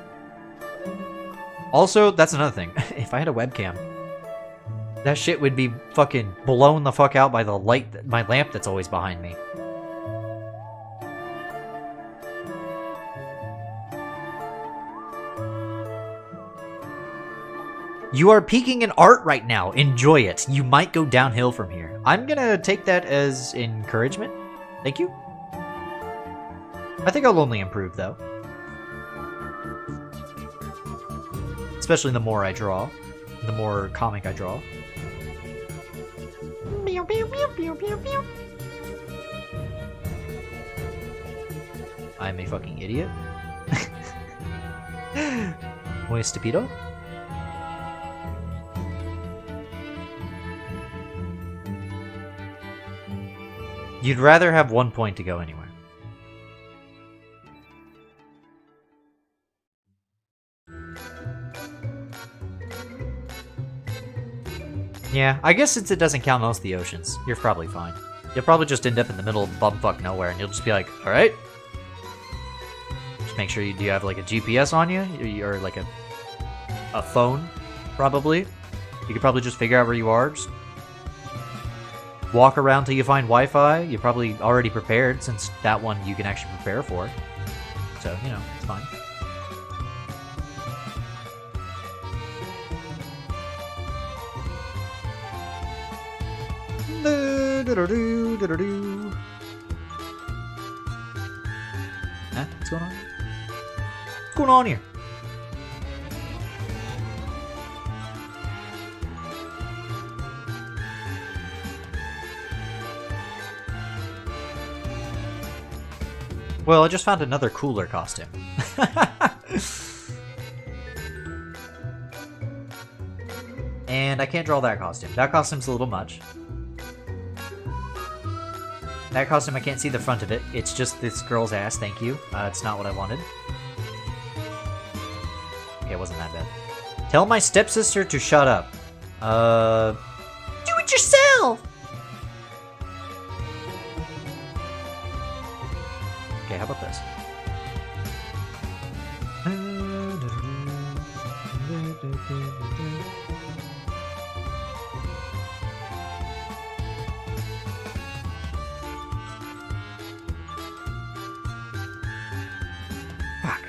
Also, that's another thing. If I had a webcam, That shit would be fucking blown the fuck out by the light, my lamp that's always behind me. You are peaking in art right now. Enjoy it. You might go downhill from here. I'm gonna take that as encouragement. Thank you. I think I'll only improve, though. Especially the more I draw. The more comic I draw. I'm a fucking idiot. Muy stupido. You'd rather have 1 point to go anywhere. Yeah, I guess since it doesn't count most of the oceans, you're probably fine. You'll probably just end up in the middle of bumfuck nowhere, and you'll just be like, alright. Just make sure do you have like a GPS on you? Or like a phone, probably. You could probably just figure out where you are. Just walk around till you find Wi-Fi. You're probably already prepared, since that one you can actually prepare for. So, you know, it's fine. Huh? What's going on? What's going on here? Well, I just found another cooler costume. And I can't draw that costume. That costume's a little much. That costume, I can't see the front of it. It's just this girl's ass, thank you. It's not what I wanted. Okay, it wasn't that bad. Tell my stepsister to shut up. Do it yourself! Okay, how about this? Fuck.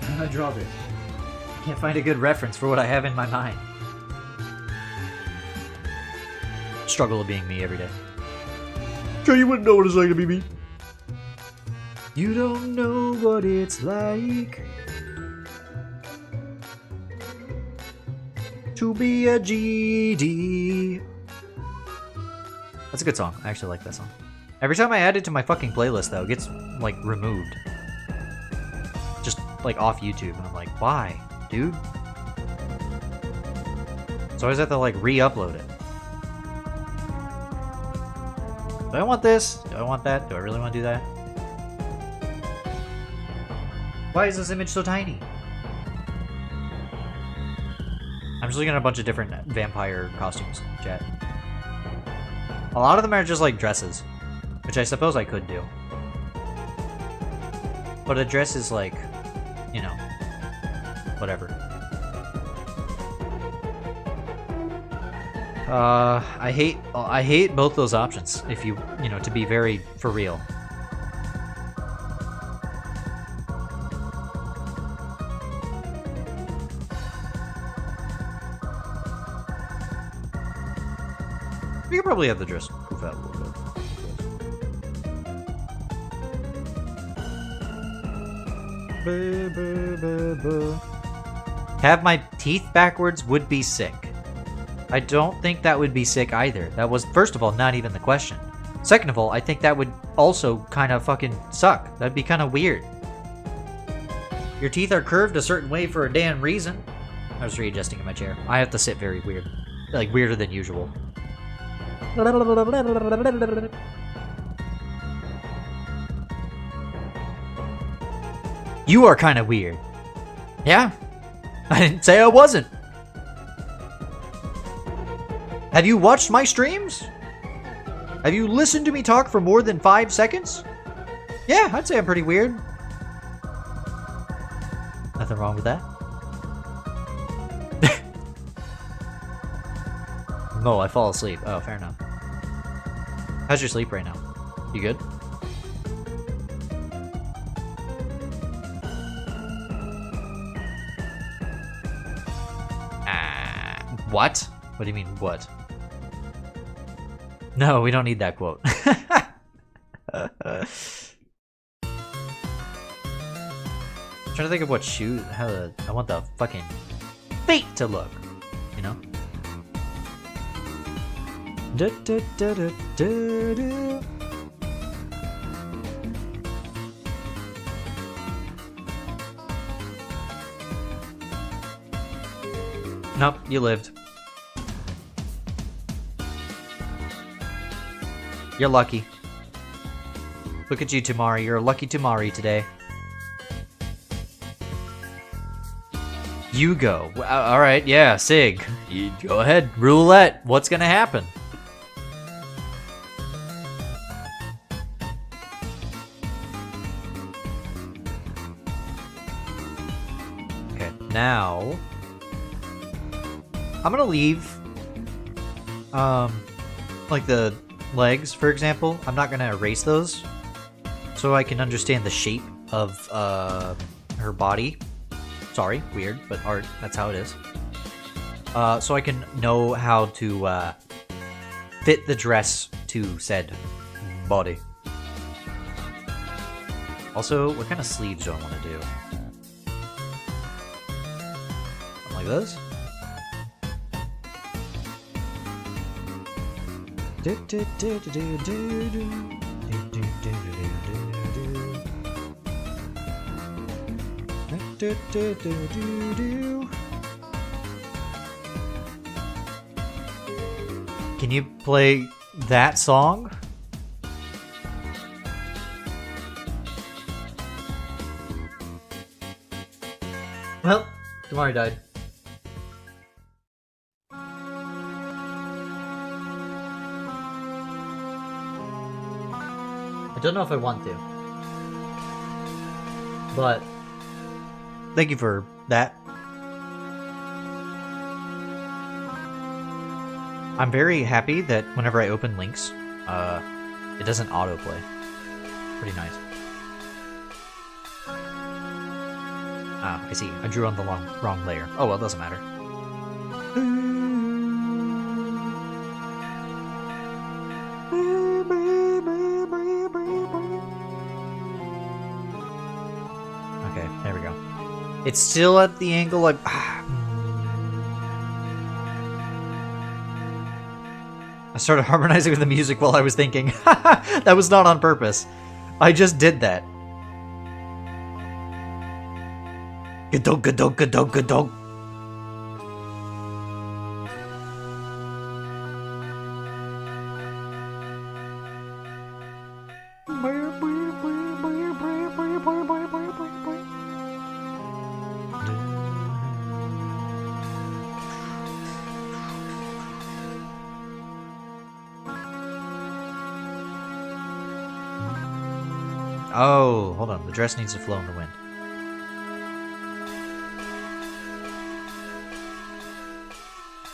How do I draw this? I can't find a good reference for what I have in my mind. Struggle of being me every day. Sure, you wouldn't know what it's like to be me. You don't know what it's like to be a GD. That's a good song. I actually like that song. Every time I add it to my fucking playlist, though, it gets, like, removed. Just, like, off YouTube. And I'm like, why, dude? So I always have to, like, re-upload it. Do I want this? Do I want that? Do I really want to do that? Why is this image so tiny? I'm just looking at a bunch of different vampire costumes, chat. A lot of them are just like dresses, which I suppose I could do. But a dress is like, you know, whatever. I hate both those options, if you know, to be very for real. We could probably have the dress goof out a little bit. Have my teeth backwards would be sick. I don't think that would be sick either. That was, first of all, not even the question. Second of all, I think that would also kind of fucking suck. That'd be kind of weird. Your teeth are curved a certain way for a damn reason. I was readjusting in my chair. I have to sit very weird. Like, weirder than usual. You are kind of weird. Yeah. I didn't say I wasn't. Have you watched my streams? Have you listened to me talk for more than 5 seconds? Yeah, I'd say I'm pretty weird. Nothing wrong with that. No, I fall asleep. Oh, fair enough. How's your sleep right now? You good? What? What do you mean, what? No, we don't need that quote. I'm trying to think of what shoes, I want the fucking feet to look, you know? Nope, you lived. You're lucky. Look at you, Tamari. You're a lucky Tamari today. You go. Alright, yeah, Sig. You go ahead. Roulette. What's gonna happen? Okay, now... I'm gonna leave... like the legs, for example. I'm not gonna erase those. So I can understand the shape of, her body. Sorry, weird, but art, that's how it is. So I can know how to, fit the dress to said body. Also, what kind of sleeves do I want to do? Something like this? Can you play that song? Well, Tamari died. I don't know if I want to. But thank you for that. I'm very happy that whenever I open links, it doesn't autoplay. Pretty nice. Ah, I see. I drew on the wrong layer. Oh well, it doesn't matter. Okay, there we go. It's still at the angle like... I started harmonizing with the music while I was thinking. That was not on purpose. I just did that. Gadog, gadog, gadog, gadog. Oh, hold on. The dress needs to flow in the wind.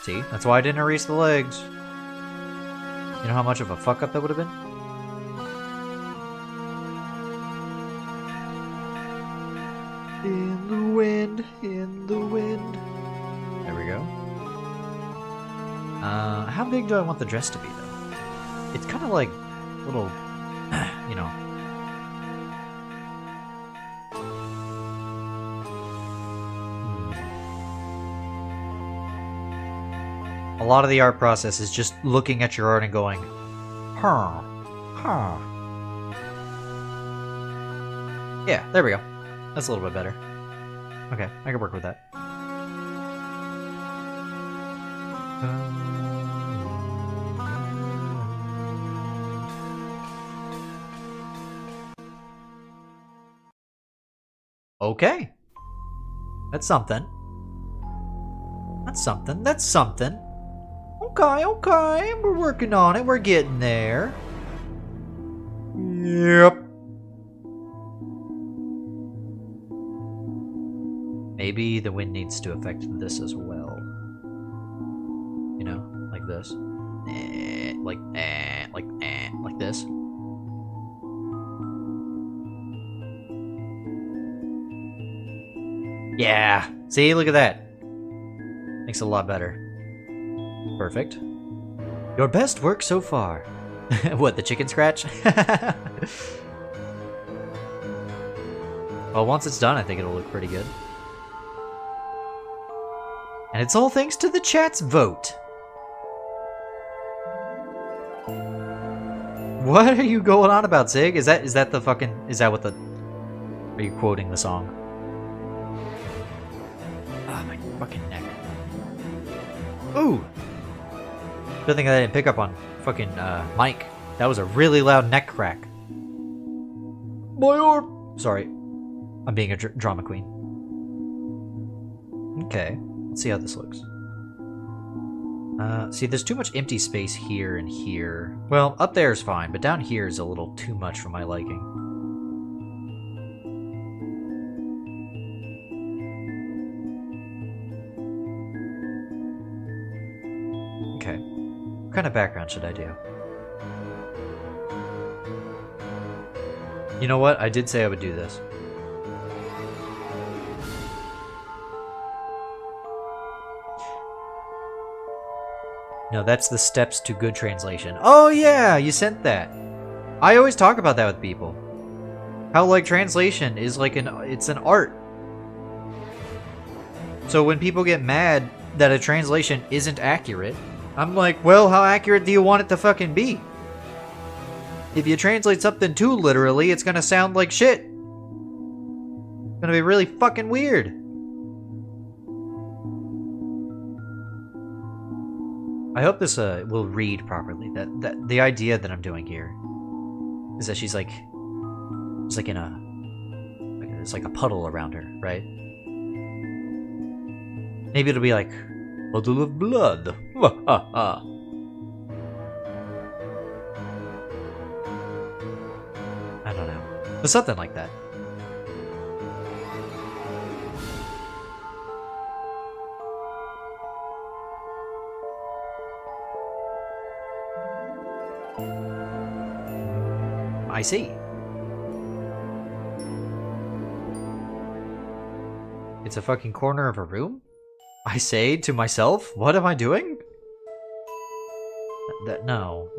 See? That's why I didn't erase the legs. You know how much of a fuck up that would have been? In the wind, in the wind. There we go. How big do I want the dress to be, though? It's kind of like little, you know. A lot of the art process is just looking at your art and going, huh, huh. Yeah, there we go. That's a little bit better. Okay, I can work with that. Okay. That's something. That's something. That's something. Okay, okay. We're working on it. We're getting there. Yep. Maybe the wind needs to affect this as well. You know, like like this. Like this. Yeah. See, look at that. Makes it a lot better. Perfect. Your best work so far. What, the chicken scratch? Well, once it's done, I think it'll look pretty good. And it's all thanks to the chat's vote. What are you going on about, Zig? Is that the fucking... Is that what the... Are you quoting the song? Ah, my fucking neck. Ooh! Good thing I didn't pick up on fucking mic. That was a really loud neck crack. My arm! Sorry. I'm being a drama queen. Okay. Let's see how this looks. See, there's too much empty space here and here. Well, up there is fine, but down here is a little too much for my liking. Okay. What kind of background should I do? You know what? I did say I would do this. No, that's the steps to good translation. Oh yeah, you sent that. I always talk about that with people. How like translation is like it's an art. So when people get mad that a translation isn't accurate, I'm like, well, how accurate do you want it to fucking be? If you translate something too literally, it's gonna sound like shit. It's gonna be really fucking weird. I hope this will read properly. That the idea that I'm doing here is that she's like, it's like in a, it's like a puddle around her, right? Maybe it'll be like, puddle of blood. I don't know, but something like that. I see. It's a fucking corner of a room? I say to myself, what am I doing? No.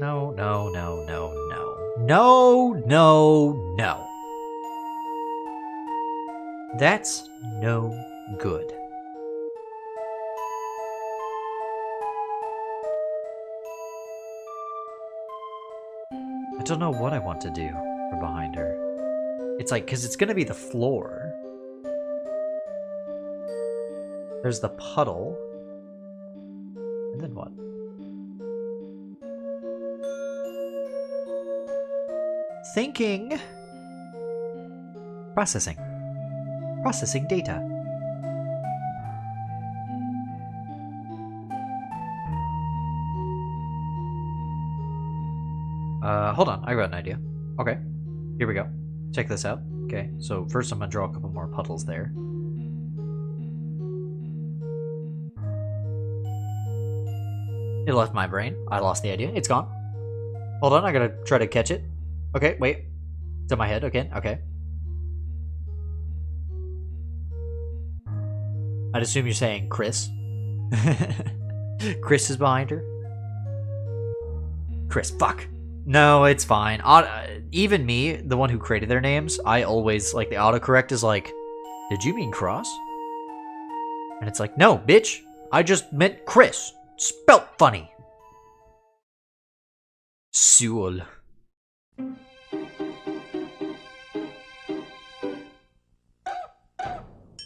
That's no good. I don't know what I want to do for behind her. It's like, because it's going to be the floor. There's the puddle. And then what? Thinking. Processing. Processing data. Hold on, I got an idea. Okay, here we go. Check this out. Okay, so first I'm gonna draw a couple more puddles there. It left my brain. I lost the idea. It's gone. Hold on, I gotta try to catch it. Okay, wait. It's in my head again. Okay. I'd assume you're saying Chris. Chris is behind her. Chris, fuck. No, it's fine. Even me, the one who created their names, I always, like, the autocorrect is like, did you mean Cross? And it's like, no, bitch. I just meant Chris. Spelt funny. Sewell.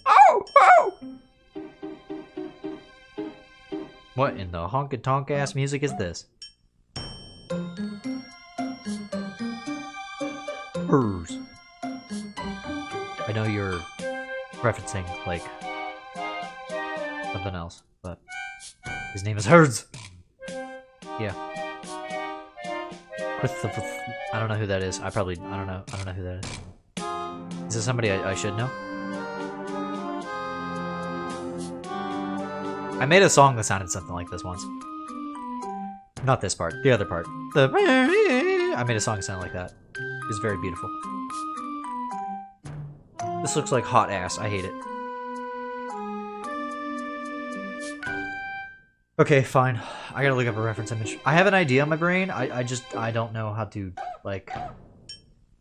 Oh! What in the honky-tonk ass music is this? Hers. I know you're referencing, like, something else, but his name is Hers. Yeah. Christopher. I don't know who that is. I don't know who that is. Is this somebody I should know? I made a song that sounded something like this once. Not this part, the other part. I made a song sound like that. It's very beautiful. This looks like hot ass. I hate it. Okay, fine. I gotta look up a reference image. I have an idea in my brain. I don't know how to, like,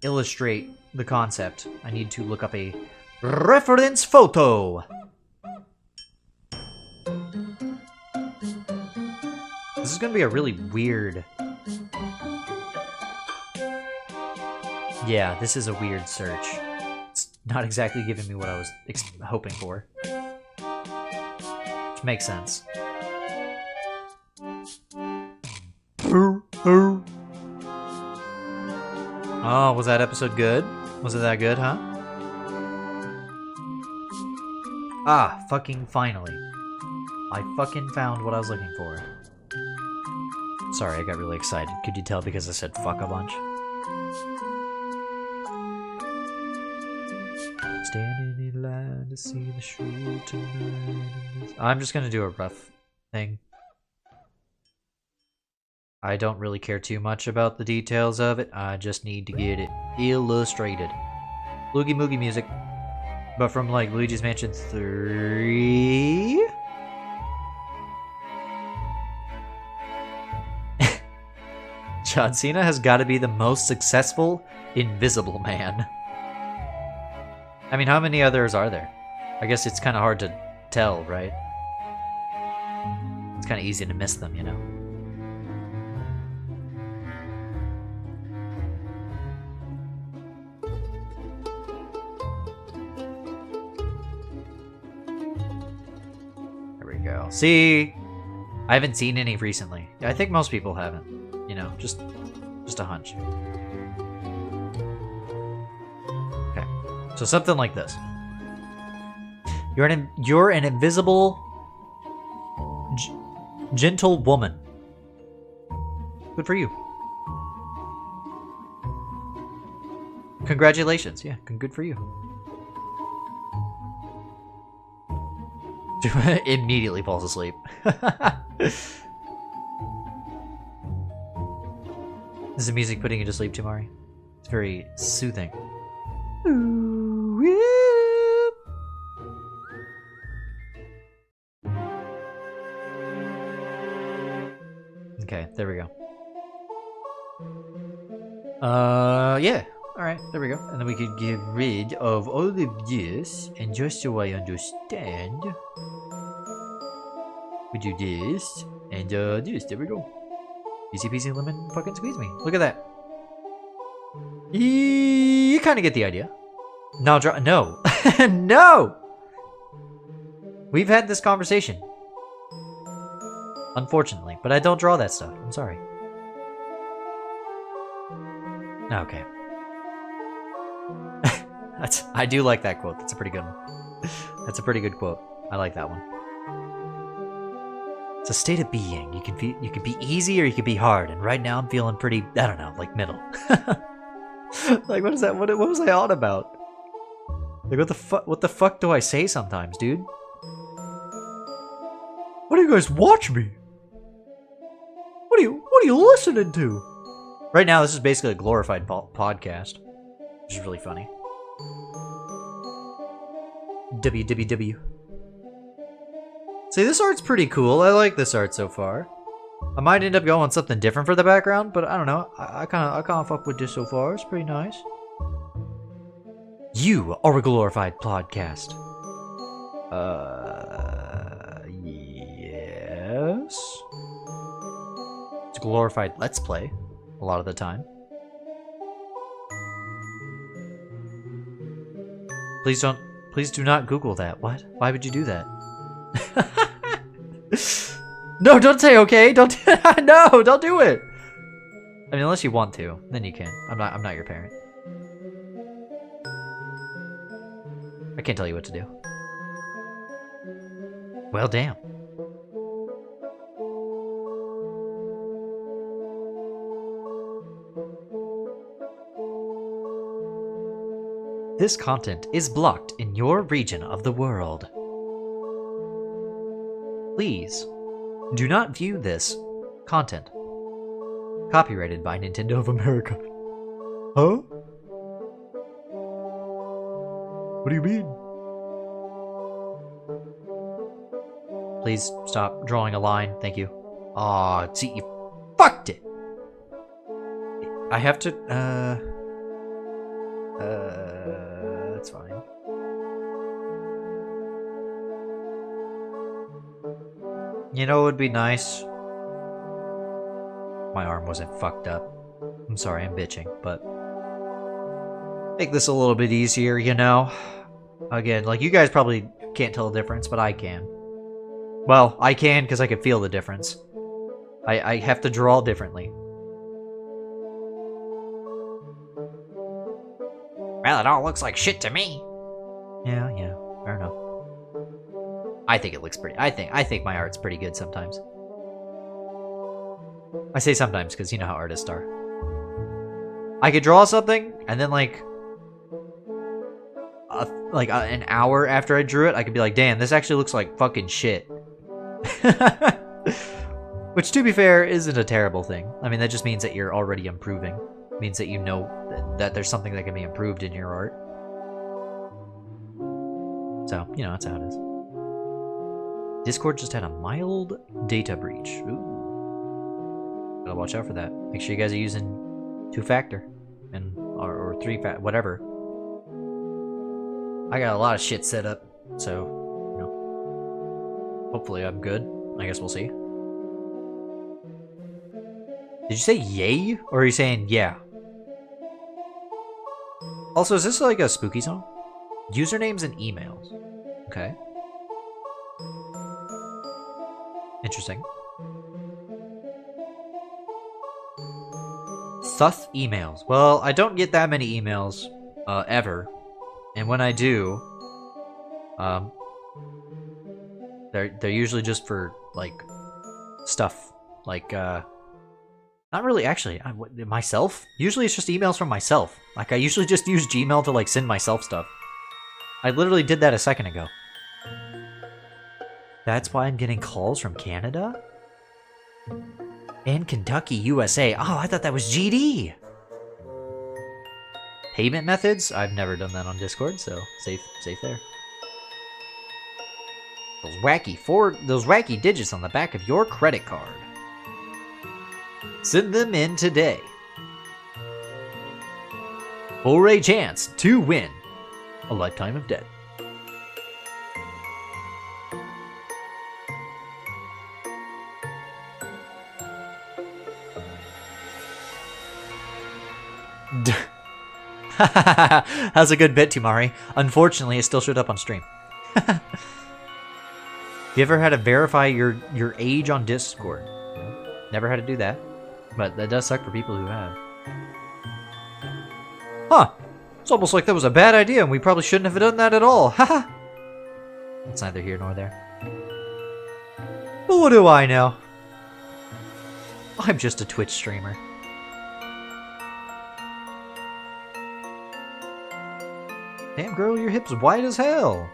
illustrate the concept. I need to look up a reference photo. This is gonna be a really weird... Yeah, this is a weird search. It's not exactly giving me what I was hoping for. Which makes sense. Oh, was that episode good? Was it that good, huh? Ah, fucking finally. I fucking found what I was looking for. Sorry, I got really excited. Could you tell because I said fuck a bunch? Standing in line to see the show tonight. I'm just gonna do a rough thing. I don't really care too much about the details of it. I just need to get it illustrated. Loogie Moogie music. But from, like, Luigi's Mansion 3? John Cena has got to be the most successful Invisible Man. I mean, how many others are there? I guess it's kind of hard to tell, right? It's kind of easy to miss them, you know? Go. See, I haven't seen any recently. I think most people haven't. You know, just a hunch. Okay, so something like this. You're an invisible, gentle woman. Good for you. Congratulations. Yeah, good for you. Immediately falls asleep. Is the music putting you to sleep, Mari? It's very soothing. Okay, there we go. Yeah. Alright, there we go. And then we could get rid of all of this, and just so I understand, we do this, and this, there we go. Easy peasy lemon fucking squeeze me. Look at that. You kind of get the idea. No, no. No! We've had this conversation. Unfortunately, but I don't draw that stuff. I'm sorry. Okay. I do like that quote. That's a pretty good one. That's a pretty good quote. I like that one. It's a state of being. You can be easy or you can be hard. And right now I'm feeling pretty, I don't know, like middle. Like, what is that? What was I on about? Like, what the fuck do I say sometimes, dude? Why do you guys watch me? What are you listening to? Right now, this is basically a glorified podcast, which is really funny. WWW. See, this art's pretty cool. I like this art so far. I might end up going something different for the background, but I don't know. I kind of fuck with this so far. It's pretty nice. You are a glorified podcast. Yes. It's a glorified Let's Play a lot of the time. Please do not Google that. What? Why would you do that? No, don't say okay. Don't. No, don't do it. I mean, unless you want to, then you can. I'm not your parent. I can't tell you what to do. Well, damn. This content is blocked in your region of the world. Please do not view this content Copyrighted by Nintendo of America. Huh? What do you mean? Please stop drawing a line. Thank you. Aw, see, you fucked it. I have to, that's fine. You know, it would be nice. My arm wasn't fucked up. I'm sorry, I'm bitching, but make this a little bit easier, you know? Again, like, you guys probably can't tell the difference, but I can. Well, I can because I can feel the difference. I have to draw differently. Well, it all looks like shit to me. Yeah, fair enough. I think it looks pretty. I think my art's pretty good sometimes. I say sometimes because you know how artists are. I could draw something and then like an hour after I drew it, I could be like, "Damn, this actually looks like fucking shit." Which, to be fair, isn't a terrible thing. I mean, that just means that you're already improving. It means that you know that there's something that can be improved in your art. So, you know, that's how it is. Discord just had a mild data breach. Ooh. Gotta watch out for that. Make sure you guys are using 2-factor and or 3-factor, whatever. I got a lot of shit set up, so, you know, hopefully I'm good. I guess we'll see. Did you say yay, or are you saying yeah? Also, is this like a spooky song? Usernames and emails. Okay. Interesting. Sus emails. Well, I don't get that many emails, ever. And when I do, they're usually just for, like, stuff. Like, not really, actually. Myself? Usually it's just emails from myself. Like, I usually just use Gmail to, like, send myself stuff. I literally did that a second ago. That's why I'm getting calls from Canada? And Kentucky, USA. Oh, I thought that was GD! Payment methods? I've never done that on Discord, so safe there. Those wacky digits on the back of your credit card. Send them in today. For a chance to win a lifetime of debt. How's a good bit, Tumari? Unfortunately, it still showed up on stream. Have you ever had to verify your age on Discord? Never had to do that, but that does suck for people who have. Huh. It's almost like that was a bad idea and we probably shouldn't have done that at all. Haha. It's neither here nor there. But what do I know? I'm just a Twitch streamer. Damn girl, your hips white as hell.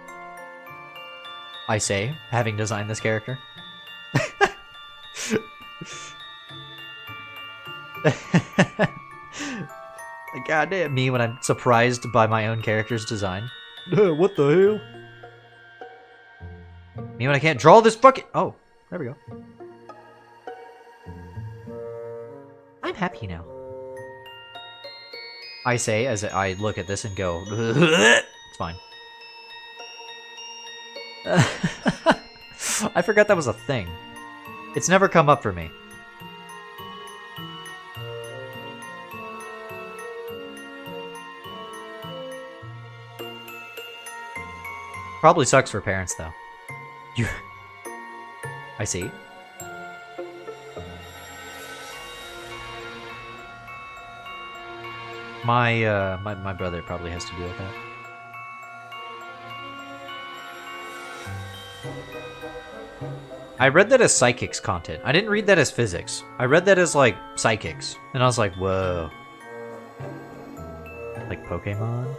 I say, having designed this character. Goddamn me when I'm surprised by my own character's design. What the hell? Me when I can't draw this fucking... Oh, there we go. I'm happy now. I say as I look at this and go, it's fine. I forgot that was a thing. It's never come up for me. Probably sucks for parents, though. I see. My brother probably has to deal with that. I read that as psychics content. I didn't read that as physics. I read that as, like, psychics. And I was like, whoa. Like Pokemon?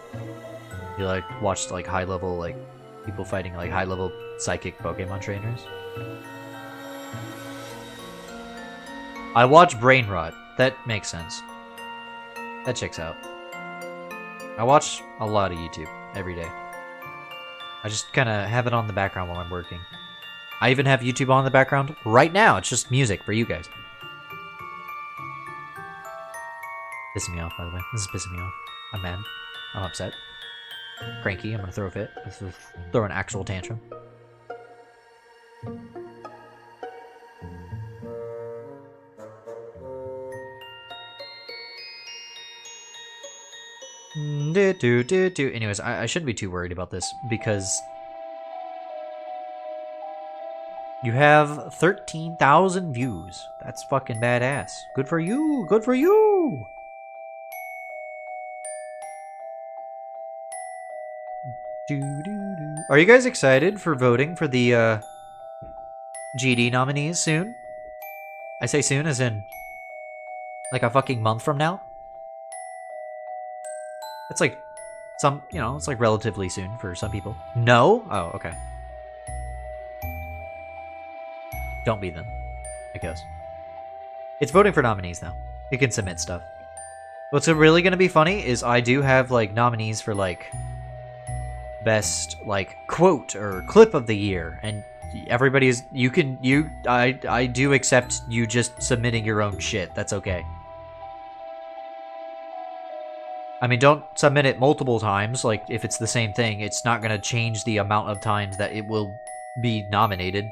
You, like, watched, like, high-level, like, people fighting, like, high-level psychic Pokemon trainers? I watched Brain Rot. That makes sense. That checks out. I watch a lot of YouTube every day. I just kind of have it on the background while I'm working. I even have YouTube on in the background right now. It's just music for you guys. Pissing me off, by the way. This is pissing me off. I'm mad. I'm upset. Cranky. I'm gonna throw a fit. Throw an actual tantrum. Anyways, I shouldn't be too worried about this because you have 13,000 views. That's fucking badass. Good for you. Good for you. Are you guys excited for voting for the GD nominees soon? I say soon as in like a fucking month from now. It's like some, you know, it's like relatively soon for some people. No? Oh, okay. Don't be them, I guess. It's voting for nominees now. You can submit stuff. What's really gonna be funny is I do have like nominees for like best like quote or clip of the year, and everybody's I do accept you just submitting your own shit. That's okay. I mean, don't submit it multiple times. Like, if it's the same thing, it's not going to change the amount of times that it will be nominated.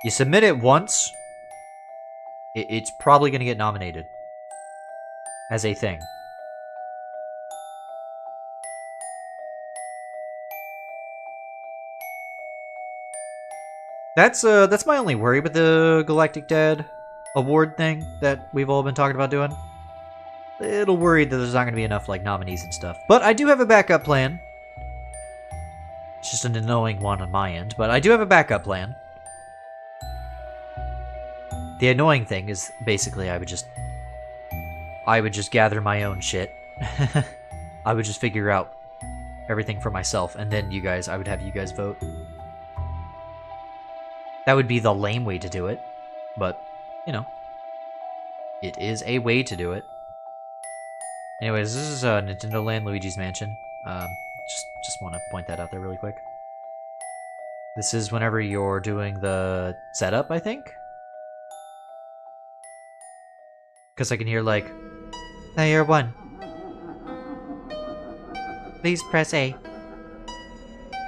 You submit it once, it's probably going to get nominated as a thing. That's my only worry with the Galactic Dad award thing that we've all been talking about doing. Little worried that there's not going to be enough like nominees and stuff. But I do have a backup plan. It's just an annoying one on my end, but I do have a backup plan. The annoying thing is basically I would just gather my own shit. I would just figure out everything for myself, and then I would have you guys vote. That would be the lame way to do it, but, you know, it is a way to do it. Anyways, this is Nintendo Land, Luigi's Mansion. Just want to point that out there really quick. This is whenever you're doing the setup, I think? Because I can hear, like, Layer 1. Please press A.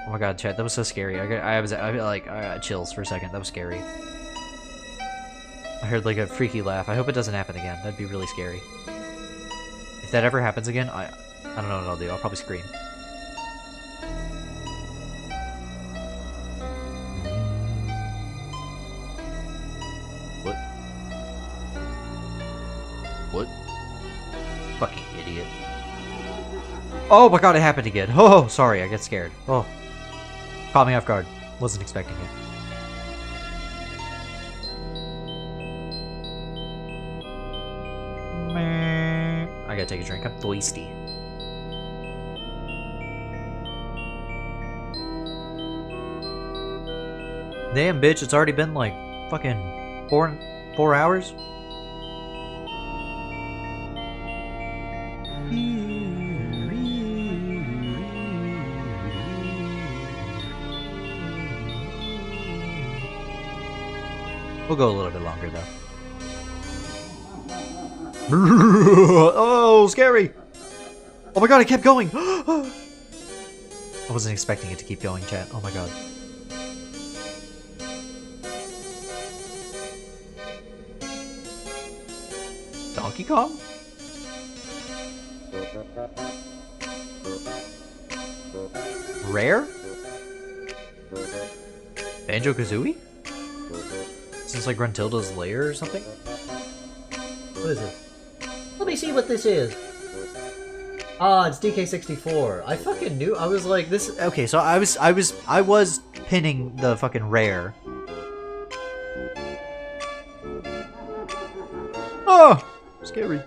Oh my god, chat, that was so scary. I got chills for a second. That was scary. I heard, like, a freaky laugh. I hope it doesn't happen again. That'd be really scary. If that ever happens again, I don't know what I'll do. I'll probably scream. What? What? Fucking idiot. Oh my god, it happened again. Oh, sorry, I got scared. Oh. Caught me off guard. Wasn't expecting it. I gotta take a drink. I'm thirsty. Damn, bitch, it's already been like fucking 4 hours. We'll go a little bit longer though. Oh, scary! Oh my god, it kept going! I wasn't expecting it to keep going, chat. Oh my god. Donkey Kong? Rare? Banjo-Kazooie? Is this like Gruntilda's lair or something? What is it? Let me see what this is. Ah, it's DK64. I fucking knew. I was like, this. Okay, so I was pinning the fucking rare. Oh, scary.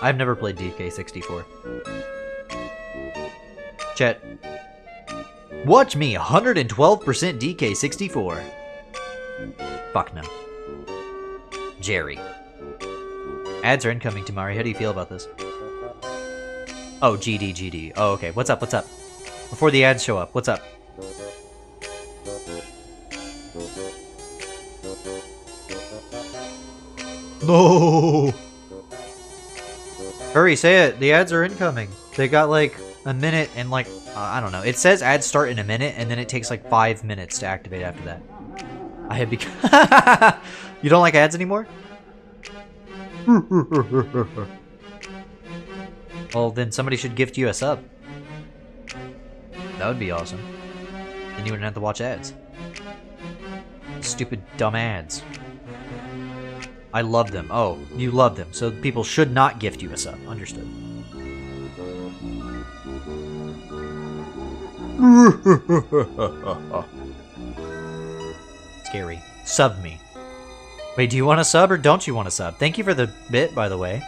I've never played DK64. Chat. Watch me 112% DK64. Fuck no. Jerry. Ads are incoming, Tamari. How do you feel about this? Oh, GD. Oh, okay. What's up? Before the ads show up, what's up? No! Hurry, say it. The ads are incoming. They got like a minute and like, I don't know. It says ads start in a minute and then it takes like 5 minutes to activate after that. I had become... You don't like ads anymore? Well, then somebody should gift you a sub. That would be awesome. Then you wouldn't have to watch ads. Stupid, dumb ads. I love them. Oh, you love them. So people should not gift you a sub. Understood. Scary. Sub me. Wait, do you want a sub or don't you want a sub? Thank you for the bit, by the way.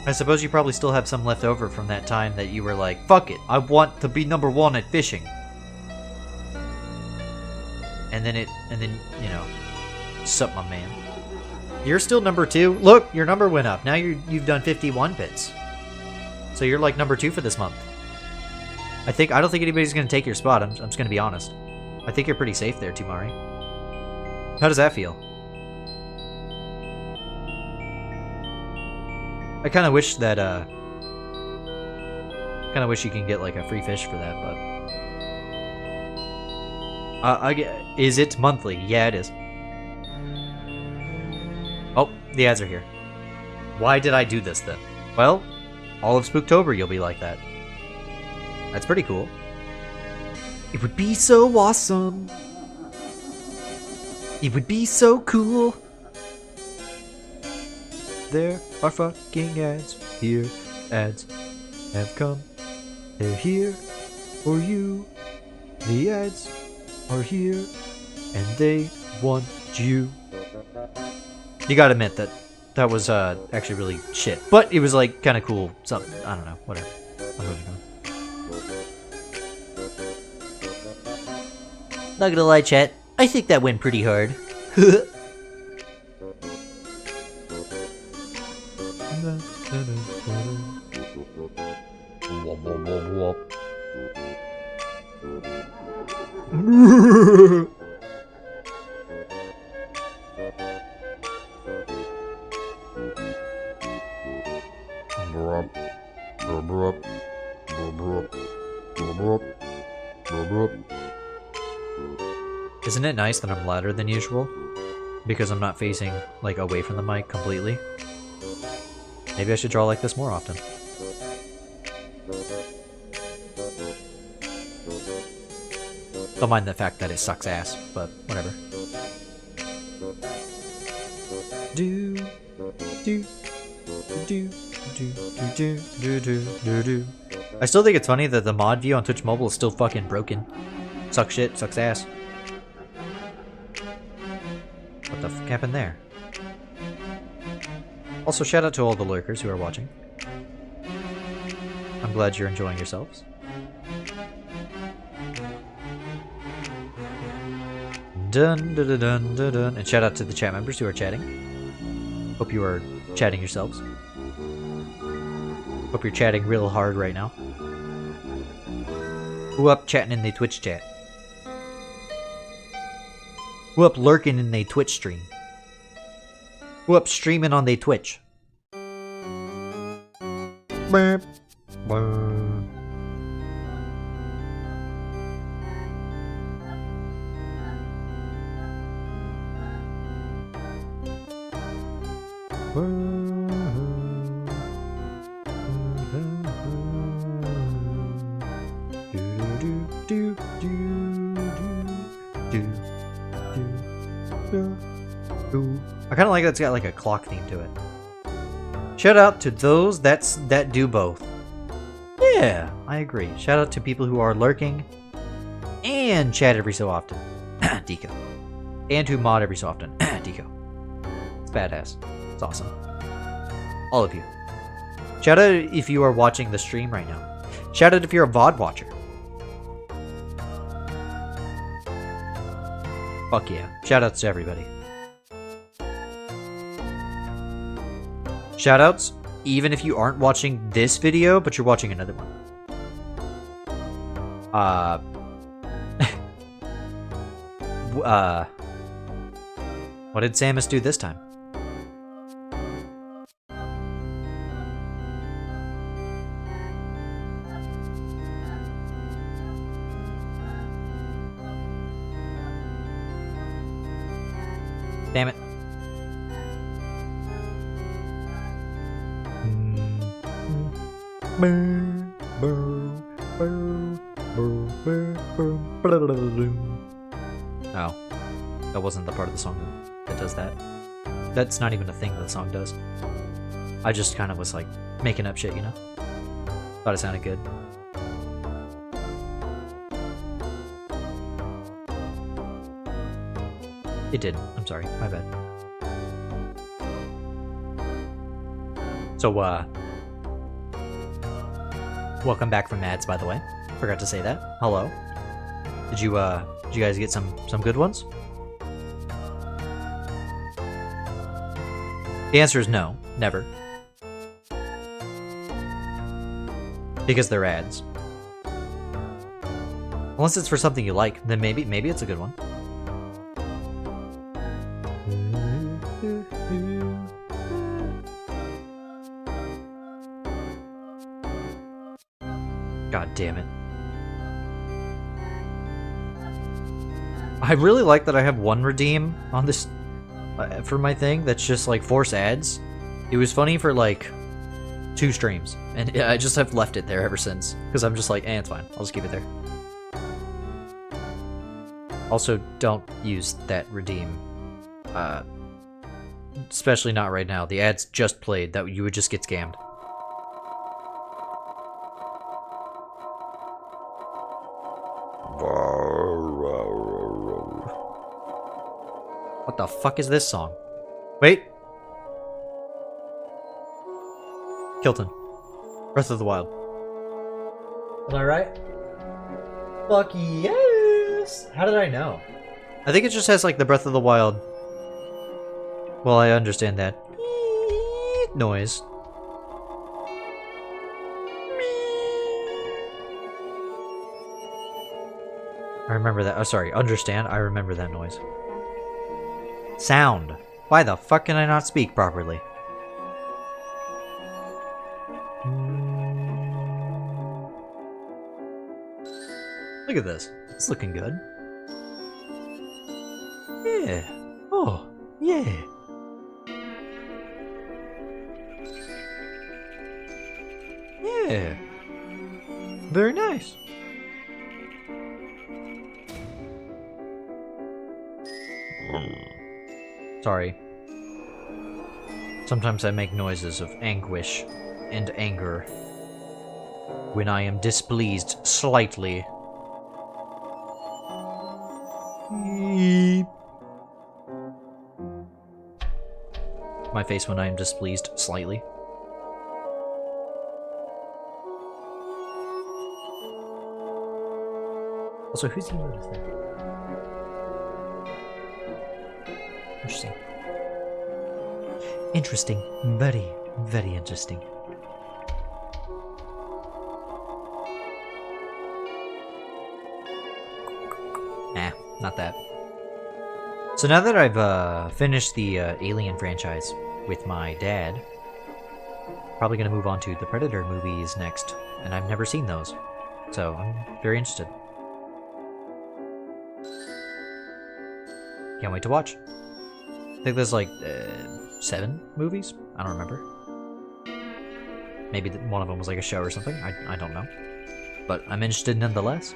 I suppose you probably still have some left over from that time that you were like, fuck it, I want to be #1 at fishing. And then, you know, sup, my man. You're still #2. Look, your number went up. Now you've done 51 bits. So you're like #2 for this month. I don't think anybody's gonna take your spot. I'm just gonna be honest. I think you're pretty safe there, Tumari. How does that feel? I kind of wish that, kind of wish you can get like a free fish for that, but is it monthly? Yeah, it is. Oh, the ads are here. Why did I do this then? Well, all of Spooktober you'll be like that. That's pretty cool. It would be so awesome. It would be so cool. There are fucking ads here. Ads have come. They're here for you. The ads are here and they want you. You gotta admit that was actually really shit. But it was like kind of cool. Something. I don't know. Whatever. Not gonna lie, chat. I think that went pretty hard. Isn't it nice that I'm louder than usual? Because I'm not facing, like, away from the mic completely. Maybe I should draw like this more often. Don't mind the fact that it sucks ass, but whatever. I still think it's funny that the mod view on Twitch Mobile is still fucking broken. Sucks shit, sucks ass. What the fuck happened there? Also, shout out to all the lurkers who are watching. I'm glad you're enjoying yourselves. Dun dun dun dun dun dun. And shout out to the chat members who are chatting. Hope you are chatting yourselves. Hope you're chatting real hard right now. Who up chatting in the Twitch chat? Who up lurking in the Twitch stream? Who up streaming on the Twitch? Burp. Burp. I kind of like that it's got like a clock theme to it. Shout out to those that do both. Yeah, I agree. Shout out to people who are lurking and chat every so often. Deco. And who mod every so often. Deco. It's badass. It's awesome. All of you. Shout out if you are watching the stream right now. Shout out if you're a VOD watcher. Fuck yeah. Shoutouts to everybody. Shoutouts, even if you aren't watching this video, but you're watching another one. What did Samus do this time? Damn it. Oh. That wasn't the part of the song that does that. That's not even a thing that the song does. I just kind of was like making up shit, you know? Thought it sounded good. It didn't. I'm sorry. My bad. So, welcome back from ads, by the way. Forgot to say that. Hello. Did you guys get some good ones? The answer is no. Never. Because they're ads. Unless it's for something you like, then maybe it's a good one. God damn it. I really like that I have one redeem on this for my thing that's just like force ads. It was funny for like 2 streams, and I just have left it there ever since because I'm just like, it's fine. I'll just keep it there. Also, don't use that redeem, especially not right now. The ads just played. That you would just get scammed. What the fuck is this song? Wait. Kilton. Breath of the Wild. Am I right? Fuck yes! How did I know? I think it just has like the Breath of the Wild. Well, I understand that noise. I remember that. Oh, sorry. Understand? I remember that noise. Sound. Why the fuck can I not speak properly? Look at this. It's looking good. Yeah. Oh, yeah. Yeah. Very nice. Sorry. Sometimes I make noises of anguish and anger when I am displeased slightly. My face when I am displeased slightly. Also, who's the notice that? Interesting. Interesting. Very, very interesting. Nah, not that. So now that I've finished the Alien franchise with my dad, probably gonna move on to the Predator movies next, and I've never seen those, so I'm very interested. Can't wait to watch. I think there's like 7 movies? I don't remember. Maybe one of them was like a show or something. I don't know. But I'm interested nonetheless.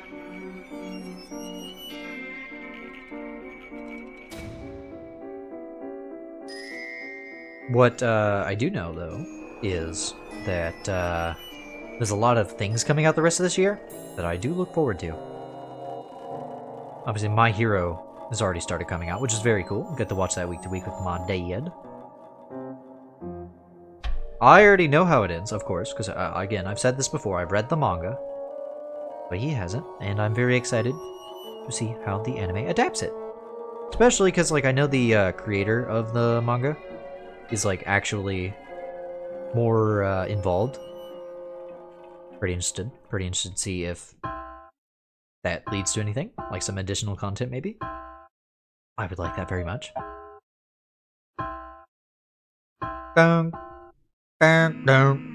What I do know, though, is that there's a lot of things coming out the rest of this year that I do look forward to. Obviously, My Hero has already started coming out, which is very cool. Get to watch that week to week with my dad. I already know how it ends, of course, because, again, I've said this before. I've read the manga, but he hasn't, and I'm very excited to see how the anime adapts it. Especially because, like, I know the creator of the manga is, like, actually more involved. Pretty interested. Pretty interested to see if that leads to anything. Like some additional content, maybe. I would like that very much. Dun, dun, dun.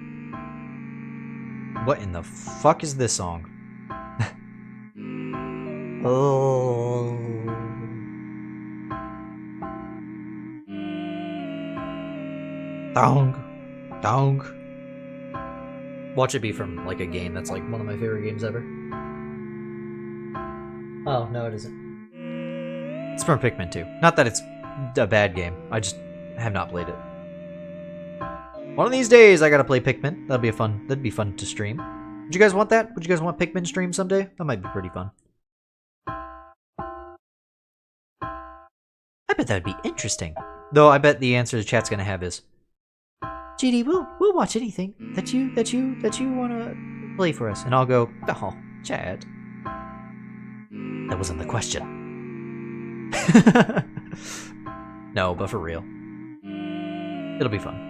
What in the fuck is this song? Oh. Dong. Dong. Watch it be from, like, a game that's, like, one of my favorite games ever. Oh, no, it isn't. It's from Pikmin 2. Not that it's a bad game. I just have not played it. One of these days, I gotta play Pikmin. That'd be fun to stream. Would you guys want that? Would you guys want Pikmin stream someday? That might be pretty fun. I bet that'd be interesting. Though I bet the answer the chat's gonna have is, GD, we'll watch anything that you wanna play for us, and I'll go, oh, chat. That wasn't the question. No, but for real, it'll be fun.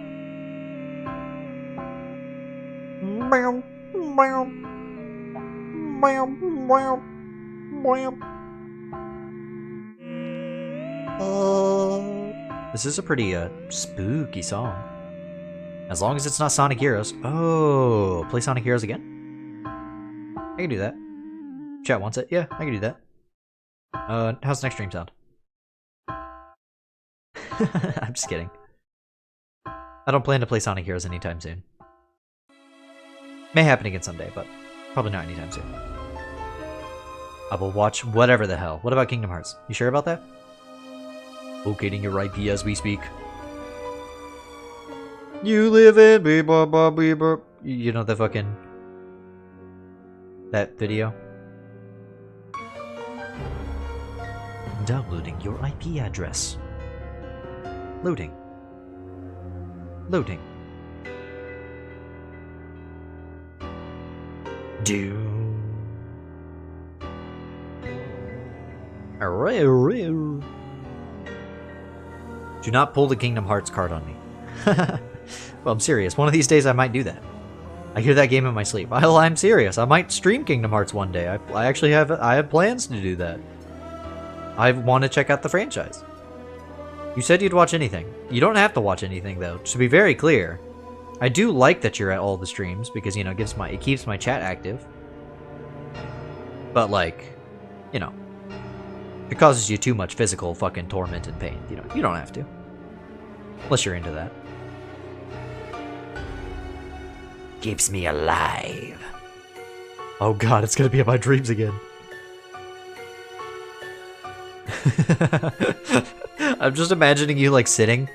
This is a pretty spooky song. As long as it's not Sonic Heroes. Oh, play Sonic Heroes again? I can do that. Chat wants it. Yeah, I can do that. How's the next stream sound? I'm just kidding. I don't plan to play Sonic Heroes anytime soon. May happen again someday, but probably not anytime soon. I will watch whatever the hell. What about Kingdom Hearts? You sure about that? Locating your IP as we speak. You live in beep. You know the fucking that video? Downloading your IP address. Loading. Loading. Do not pull the Kingdom Hearts card on me. Well, I'm serious. One of these days I might do that. I hear that game in my sleep. I'm serious. I might stream Kingdom Hearts one day. I actually have plans to do that. I want to check out the franchise. You said you'd watch anything. You don't have to watch anything though. To be very clear, I do like that you're at all the streams because, you know, it keeps my chat active. But, like, you know, it causes you too much physical fucking torment and pain. You know, you don't have to. Unless you're into that. Keeps me alive. Oh god, it's gonna be in my dreams again. I'm just imagining you, like, sitting.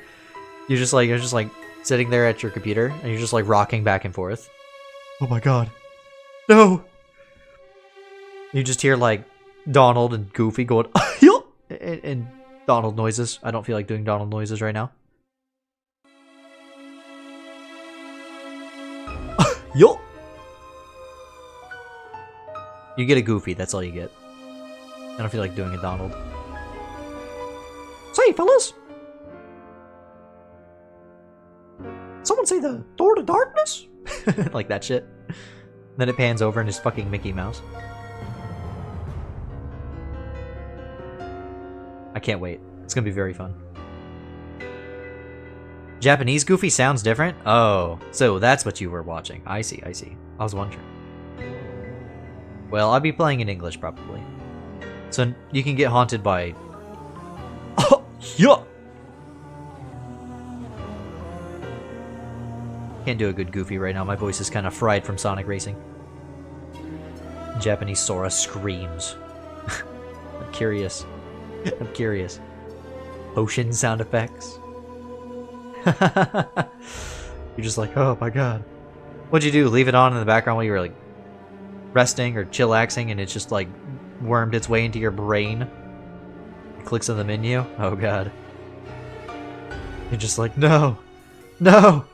You're just like sitting there at your computer, and you're just like rocking back and forth. Oh my god. No! You just hear like Donald and Goofy going, and Donald noises. I don't feel like doing Donald noises right now. Yo! You get a Goofy, that's all you get. I don't feel like doing a Donald. Say, fellas! Someone say the door to darkness? Like that shit. Then it pans over and it's fucking Mickey Mouse. I can't wait. It's gonna be very fun. Japanese Goofy sounds different? Oh, so that's what you were watching. I see, I see. I was wondering. Well, I'll be playing in English probably. So you can get haunted by... Oh, yeah! Can't do a good Goofy right now. My voice is kind of fried from Sonic Racing. Japanese Sora screams. I'm curious. I'm curious. Ocean sound effects. You're just like, oh my god. What'd you do? Leave it on in the background while you were like resting or chillaxing and it's just like wormed its way into your brain? It clicks on the menu? Oh god. You're just like, no! No!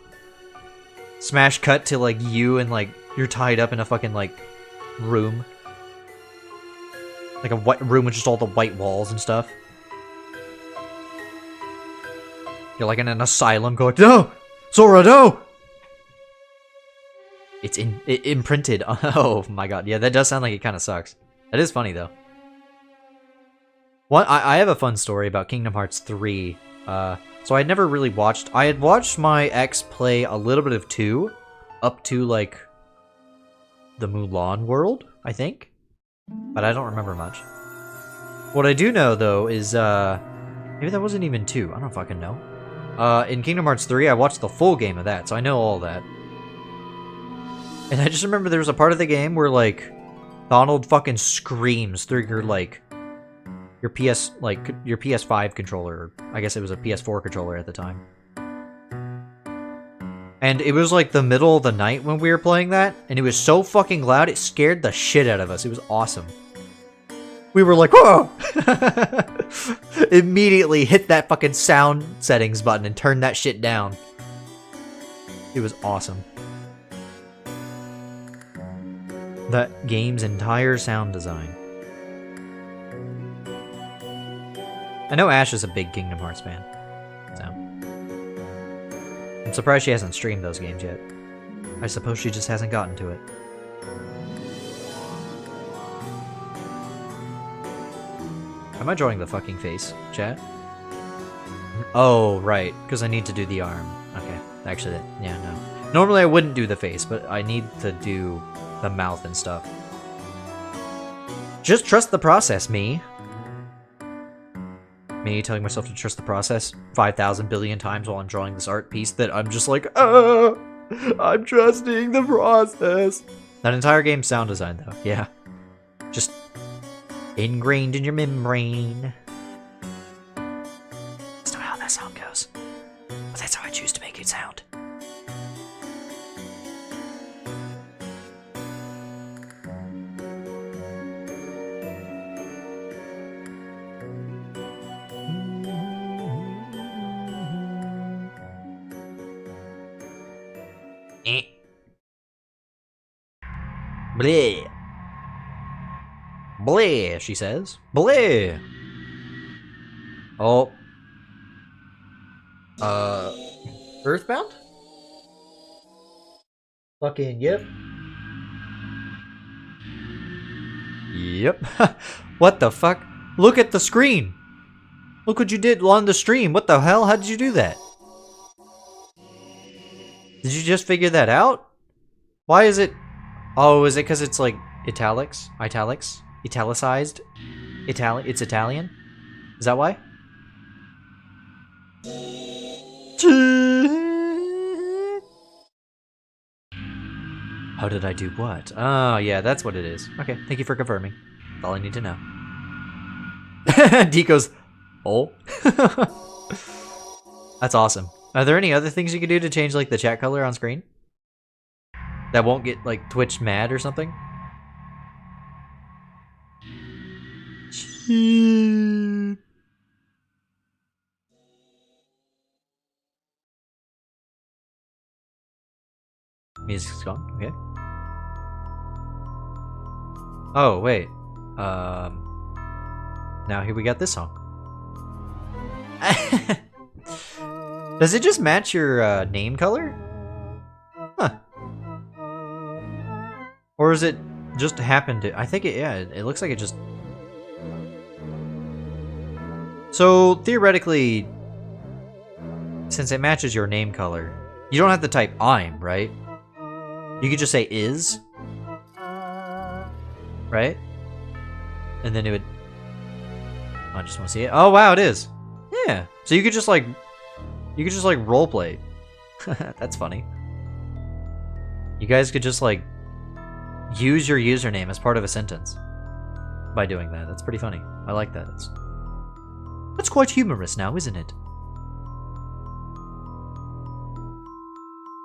Smash cut to like you and like you're tied up in a fucking like room. Like a white room with just all the white walls and stuff. You're like in an asylum going, no! Sora, no! It's imprinted. Oh my god. Yeah, that does sound like it kind of sucks. That is funny, though. I have a fun story about Kingdom Hearts 3. So I had never really watched... I had watched my ex play a little bit of 2, up to, like, the Mulan world, I think. But I don't remember much. What I do know, though, is, maybe that wasn't even 2. I don't fucking know. In Kingdom Hearts 3, I watched the full game of that, so I know all that. And I just remember there was a part of the game where, like, Donald fucking screams through your, like... your PS5 controller. I guess it was a PS4 controller at the time. And it was like the middle of the night when we were playing that, and it was so fucking loud, it scared the shit out of us. It was awesome. We were like, whoa! Immediately hit that fucking sound settings button and turned that shit down. It was awesome. That game's entire sound design. I know Ash is a big Kingdom Hearts fan, so I'm surprised she hasn't streamed those games yet. I suppose she just hasn't gotten to it. Am I drawing the fucking face, chat? Oh, right, because I need to do the arm. Okay, actually, yeah, no. Normally I wouldn't do the face, but I need to do the mouth and stuff. Just trust the process, me. Me telling myself to trust the process 5,000 billion times while I'm drawing this art piece that I'm just like, I'm trusting the process. That entire game's sound design, though, yeah. Just ingrained in your membrane. That's not how that sound goes. But that's how I choose to make it sound. Bleh. Bleh, she says. Bleh. Oh. Earthbound? Fucking yep. Yep. What the fuck? Look at the screen. Look what you did on the stream. What the hell? How did you do that? Did you just figure that out? Why is it... Oh, is it because it's like italics? Italics? Italicized? It's Italian? Is that why? How did I do what? Oh, yeah, that's what it is. Okay, thank you for confirming. That's all I need to know. Deco's... Oh? That's awesome. Are there any other things you can do to change, like, the chat color on screen? That won't get, like, Twitch mad or something? Music's gone, okay. Oh, wait. Now here we got this song. Does it just match your name color? Huh. Or is it just happened to... I think it, yeah, it looks like it just... So, theoretically, since it matches your name color, you don't have to type I'm, right? You could just say is. Right? And then it would... I just want to see it. Oh, wow, it is. Yeah. So you could just, like... You could just, like, roleplay. That's funny. You guys could just, like... use your username as part of a sentence by doing that. That's pretty funny. I like that. That's quite humorous now, isn't it?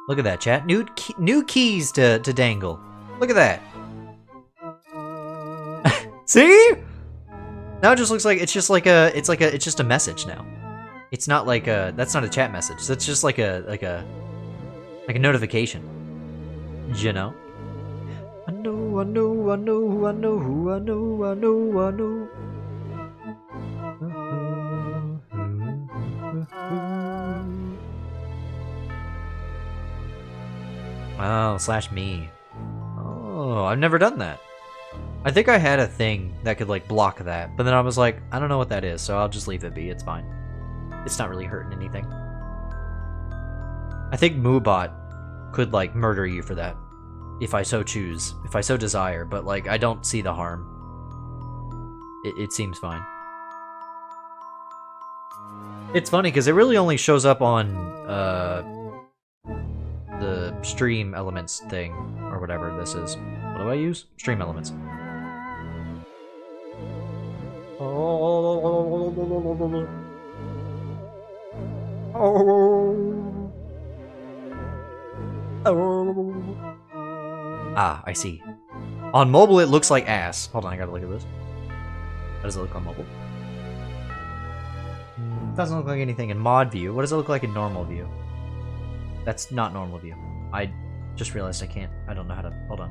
Look at that, chat. New keys to dangle. Look at that. See? Now it just looks like it's just a message now. It's not like that's not a chat message. That's just like a notification. You know? I know, I know, I know, I know, I know, I know, I know. Oh, /me. Oh, I've never done that. I think I had a thing that could like block that, but then I was like, I don't know what that is, so I'll just leave it be. It's fine. It's not really hurting anything. I think Moobot could like murder you for that, if I so choose, if I so desire, but like I don't see the harm. It seems fine. It's funny because it really only shows up on the stream elements thing or whatever this is. What do I use? Stream elements. Ah, I see. On mobile, it looks like ass. Hold on, I gotta look at this. How does it look on mobile? Doesn't look like anything in mod view. What does it look like in normal view? That's not normal view. I just realized I can't. I don't know how to. Hold on.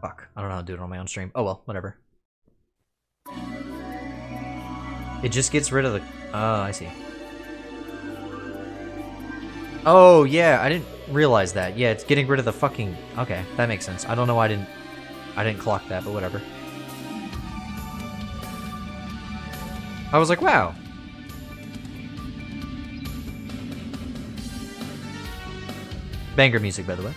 Fuck. I don't know how to do it on my own stream. Oh well, whatever. It just gets rid of the. Oh, I see. Oh yeah, I didn't realize that. Yeah, it's getting rid of the fucking. Okay, that makes sense. I don't know why I didn't clock that, but whatever. I was like, wow. Banger music, by the way.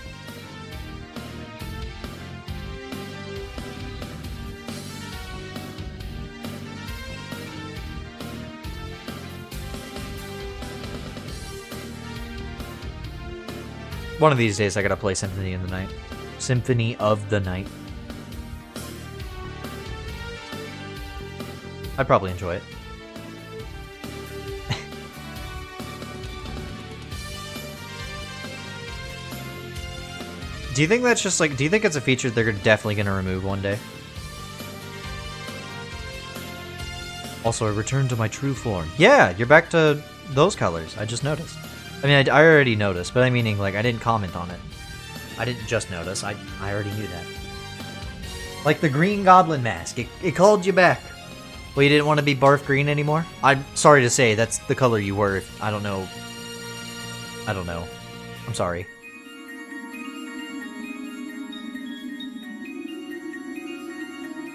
One of these days I gotta play Symphony of the Night. Symphony of the Night. I'd probably enjoy it. Do you think that's just like, do you think it's a feature they're definitely gonna remove one day? Also, I returned to my true form. Yeah, you're back to those colors. I just noticed. I mean, I already noticed, but I'm meaning, like, I didn't comment on it. I didn't just notice. I already knew that. Like the Green Goblin mask. It called you back. Well, you didn't want to be barf green anymore? I'm sorry to say, that's the color you were. I don't know. I don't know. I'm sorry.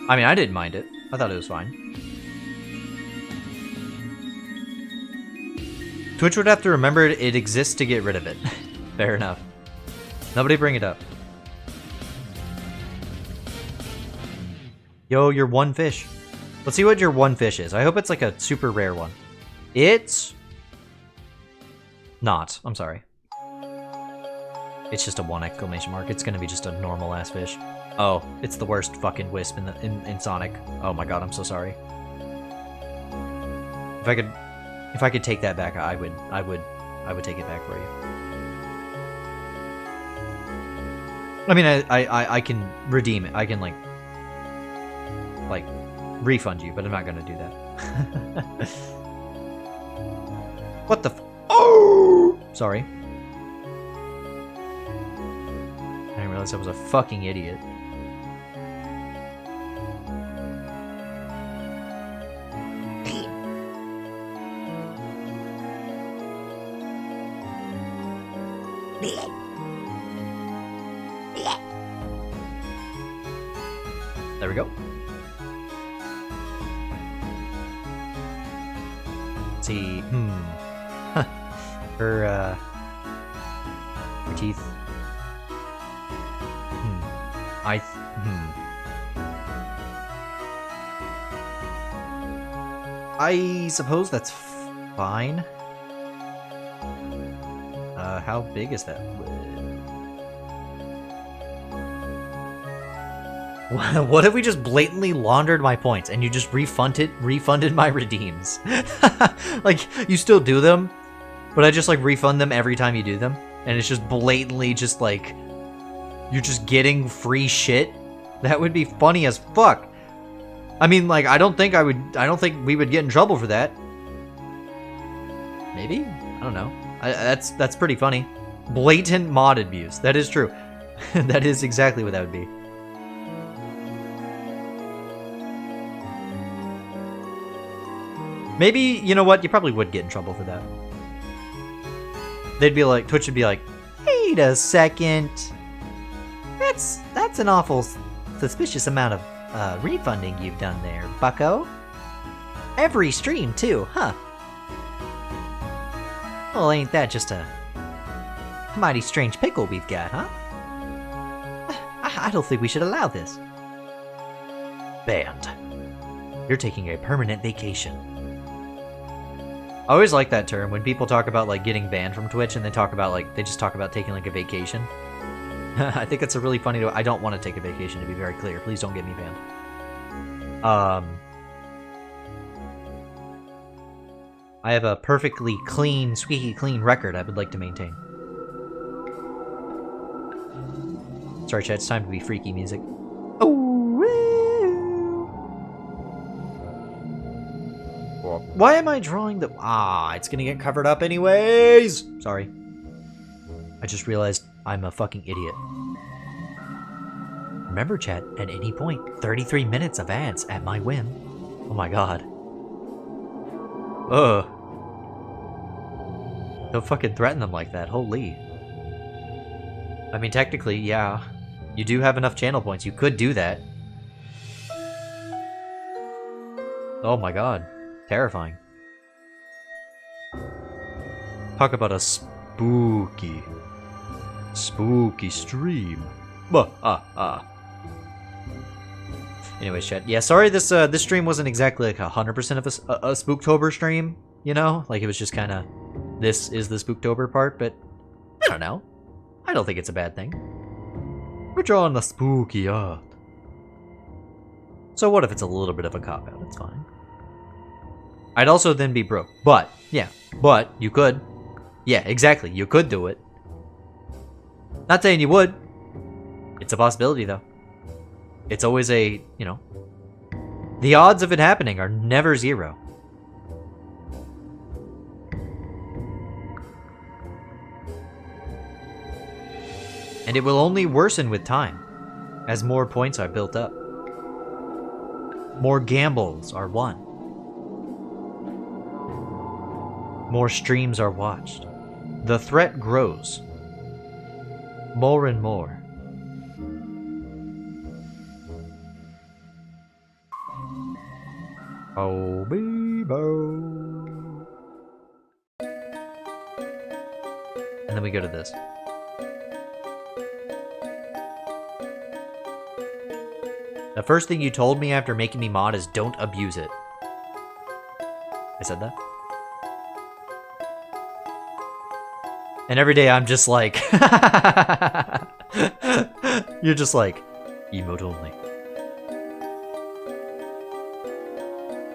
I mean, I didn't mind it. I thought it was fine. Twitch would have to remember it exists to get rid of it. Fair enough. Nobody bring it up. Yo, your one fish. Let's see what your one fish is. I hope it's like a super rare one. It's not. I'm sorry. It's just a 1 exclamation mark. It's gonna be just a normal ass fish. Oh, it's the worst fucking wisp in Sonic. Oh my god, I'm so sorry. If I could take that back, I would take it back for you. I mean, I can redeem it. I can like refund you, but I'm not gonna do that. What the? Oh, sorry. I didn't realize I was a fucking idiot. There we go. Let's see. Her teeth. I suppose that's fine. How big is that? What if we just blatantly laundered my points and you just refunded my redeems? Like, you still do them, but I just like refund them every time you do them, and it's just blatantly just like you're just getting free shit. That would be funny as fuck. I mean, like, I don't think we would get in trouble for that. Maybe? I don't know. That's pretty funny. Blatant mod abuse. That is true. That is exactly what that would be. Maybe, you know what? You probably would get in trouble for that. they'd be like, Twitch would be like, wait a second. That's an awful suspicious amount of refunding you've done there, bucko. Every stream too, huh? Well, ain't that just a mighty strange pickle we've got, huh? I don't think we should allow this. Banned. You're taking a permanent vacation. I always like that term when people talk about like getting banned from Twitch and they talk about like they just talk about taking like a vacation. I think it's a really funny. I don't want to take a vacation, to be very clear. Please don't get me banned. I have a perfectly clean, squeaky clean record I would like to maintain. Sorry, chat. It's time to be freaky music. Why am I drawing the... it's gonna get covered up anyways! Sorry. I just realized I'm a fucking idiot. Remember, chat, at any point, 33 minutes of ads at my whim. Oh my god. Ugh. Don't fucking threaten them like that, holy. I mean, technically, yeah. You do have enough channel points, you could do that. Oh my god. Terrifying. Talk about a spooky stream. Anyways, chat. Yeah, sorry this this stream wasn't exactly like 100% of a Spooktober stream, you know? Like it was just kind of this is the Spooktober part, but I don't know. I don't think it's a bad thing. We're drawing the spooky art. So what if it's a little bit of a cop-out? It's fine. I'd also then be broke. But, yeah. But, you could. Yeah, exactly. You could do it. Not saying you would. It's a possibility, though. It's always a, you know... The odds of it happening are never zero. And it will only worsen with time, as more points are built up. More gambles are won. More streams are watched. The threat grows. More and more. Oh, Bebo. And then we go to this. The first thing you told me after making me mod is don't abuse it. I said that? And every day I'm just like... You're just like, emote only.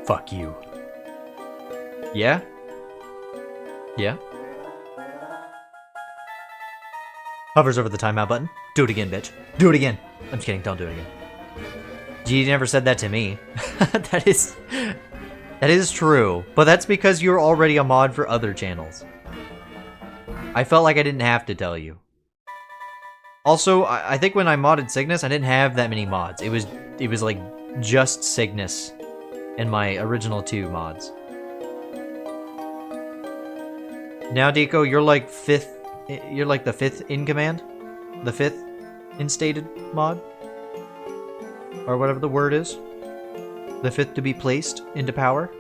Fuck you. Yeah? Yeah? Hovers over the timeout button. Do it again, bitch. Do it again. I'm just kidding, don't do it again. You never said that to me. That is true. But that's because you're already a mod for other channels. I felt like I didn't have to tell you. Also, I think when I modded Cygnus, I didn't have that many mods. It was like just Cygnus in my original 2 mods. Now, Deco, you're like 5th. You're like the 5th in command, the 5th instated mod, or whatever the word is. The 5th to be placed into power.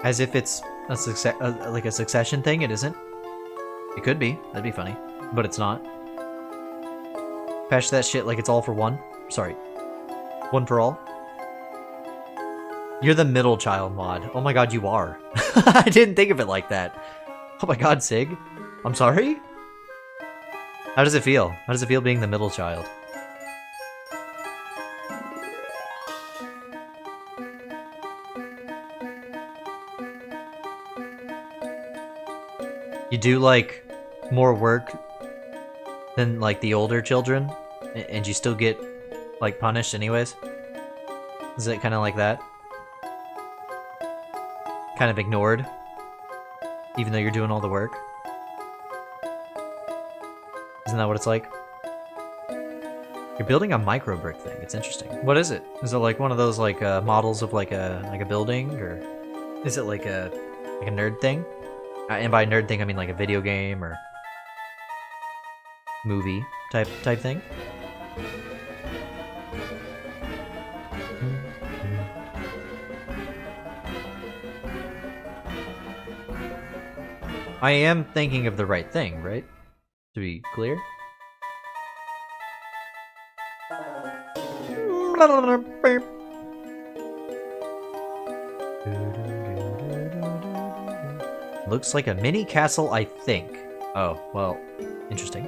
As if it's a like a succession thing. It isn't. It could be. That'd be funny. But it's not. Patch that shit like it's all for one. Sorry. One for all. You're the middle child mod. Oh my god, you are. I didn't think of it like that. Oh my god, Sig. I'm sorry? How does it feel? How does it feel being the middle child? You do, like, more work than, like, the older children, and you still get, like, punished anyways? Is it kind of like that? Kind of ignored? Even though you're doing all the work? Isn't that what it's like? You're building a micro brick thing. It's interesting. What is it? Is it like one of those, like, models of, like a building, or... Is it like a nerd thing? And by nerd thing, I mean like a video game or movie type thing. I am thinking of the right thing, right? To be clear. Looks like a mini castle, I think. Oh, well, interesting.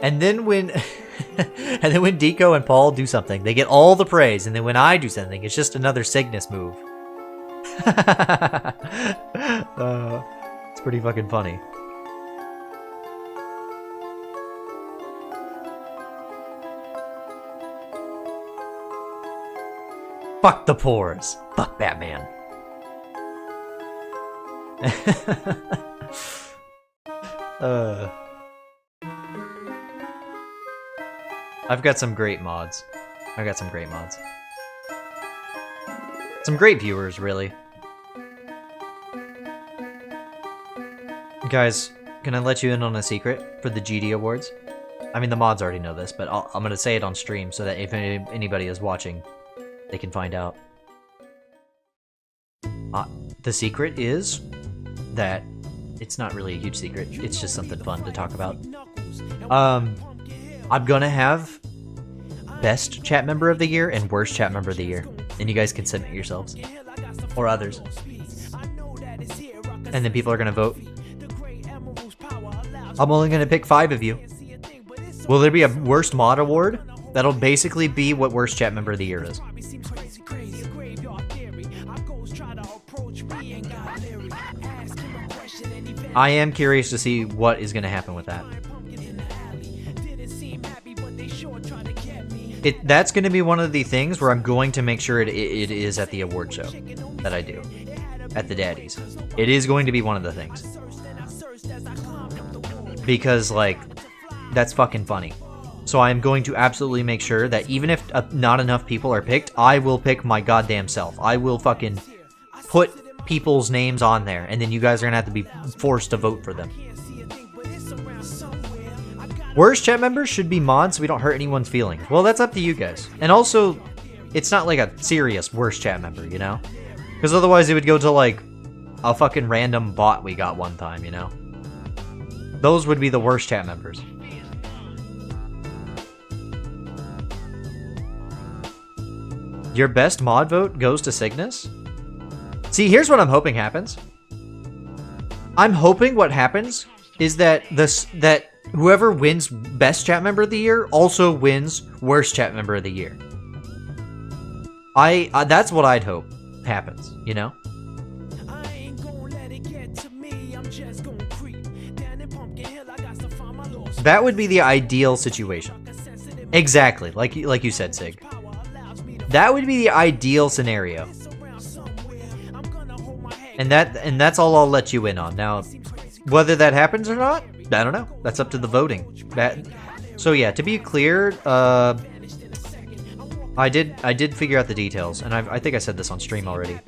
And then when Deco and Paul do something, they get all the praise, and then when I do something, it's just another Cygnus move. It's pretty fucking funny. Fuck the pores. Fuck Batman. I've got some great mods. Some great viewers, really. Guys, can I let you in on a secret for the GD Awards? I mean, the mods already know this, but I'm gonna say it on stream so that if anybody is watching, they can find out. The secret is that it's not really a huge secret. It's just something fun to talk about. I'm gonna have best chat member of the year and worst chat member of the year, and you guys can submit yourselves or others, and then people are gonna vote. I'm only gonna pick 5 of you. Will there be a worst mod award? That'll basically be what worst chat member of the year is. I am curious to see what is going to happen with that. That's going to be one of the things where I'm going to make sure it is at the award show that I do. At the Daddies. It is going to be one of the things. Because, like, that's fucking funny. So I'm going to absolutely make sure that even if not enough people are picked, I will pick my goddamn self. I will fucking put people's names on there, and then you guys are gonna have to be forced to vote for them. Worst chat members should be mods so we don't hurt anyone's feelings. Well, that's up to you guys. And also, it's not like a serious worst chat member, you know? Because otherwise it would go to like a fucking random bot we got one time, you know? Those would be the worst chat members. Your best mod vote goes to Cygnus? See, here's what I'm hoping happens. I'm hoping what happens is that that whoever wins best chat member of the year also wins worst chat member of the year. That's what I'd hope happens, you know? That would be the ideal situation. Exactly, like you said, Sig. That would be the ideal scenario. And that's all I'll let you in on. Now, whether that happens or not, I don't know. That's up to the voting. So yeah, to be clear, I did figure out the details, and I think I said this on stream already.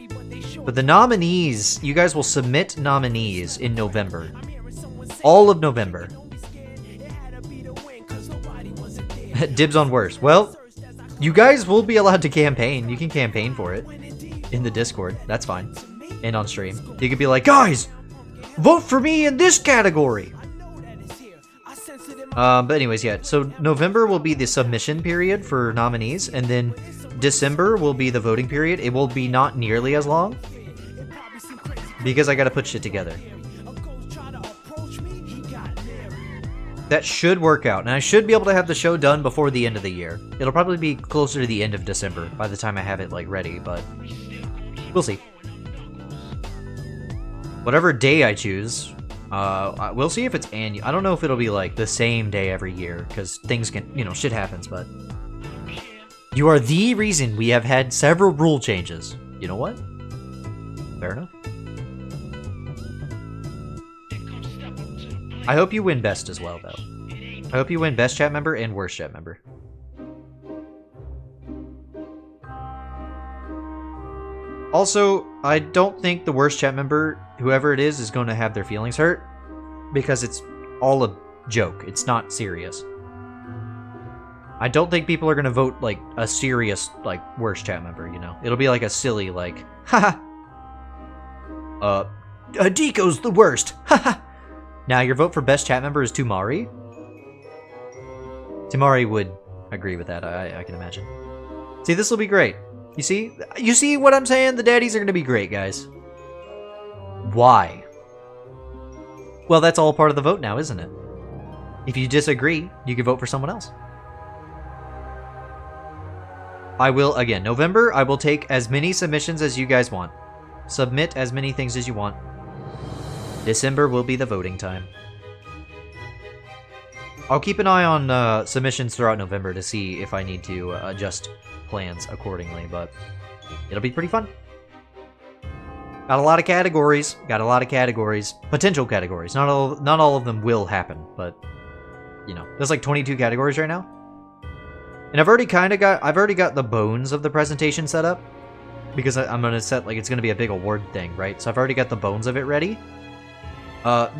But the nominees, you guys will submit nominees in November. All of November. Dibs on worst. Well, you guys will be allowed to campaign. You can campaign for it in the Discord. That's fine. And on stream. You could be like, guys, vote for me in this category. But anyways, yeah. So November will be the submission period for nominees, and then December will be the voting period. It will be not nearly as long because I gotta put shit together. That should work out, and I should be able to have the show done before the end of the year. It'll probably be closer to the end of December by the time I have it like ready, but we'll see. Whatever day I choose, we'll see if it's annual. I don't know if it'll be like the same day every year, because things can, you know, shit happens, but you are the reason we have had several rule changes. You know what? Fair enough. I hope you win best as well, though. I hope you win best chat member and worst chat member. Also, I don't think the worst chat member, whoever it is going to have their feelings hurt. Because it's all a joke. It's not serious. I don't think people are going to vote, like, a serious, like, worst chat member, you know? It'll be like a silly, like, haha. Deco's the worst. Haha. Now, your vote for best chat member is Tumari. Tumari would agree with that, I can imagine. See, this will be great. You see? You see what I'm saying? The daddies are going to be great, guys. Why? Well, that's all part of the vote now, isn't it? If you disagree, you can vote for someone else. I will, again, November, I will take as many submissions as you guys want. Submit as many things as you want. December will be the voting time. I'll keep an eye on submissions throughout November to see if I need to adjust plans accordingly, but it'll be pretty fun. Got a lot of categories. Potential categories. Not all of them will happen, but you know, there's like 22 categories right now. And I've already got the bones of the presentation set up because I'm gonna set, like, it's gonna be a big award thing, right? So I've already got the bones of it ready.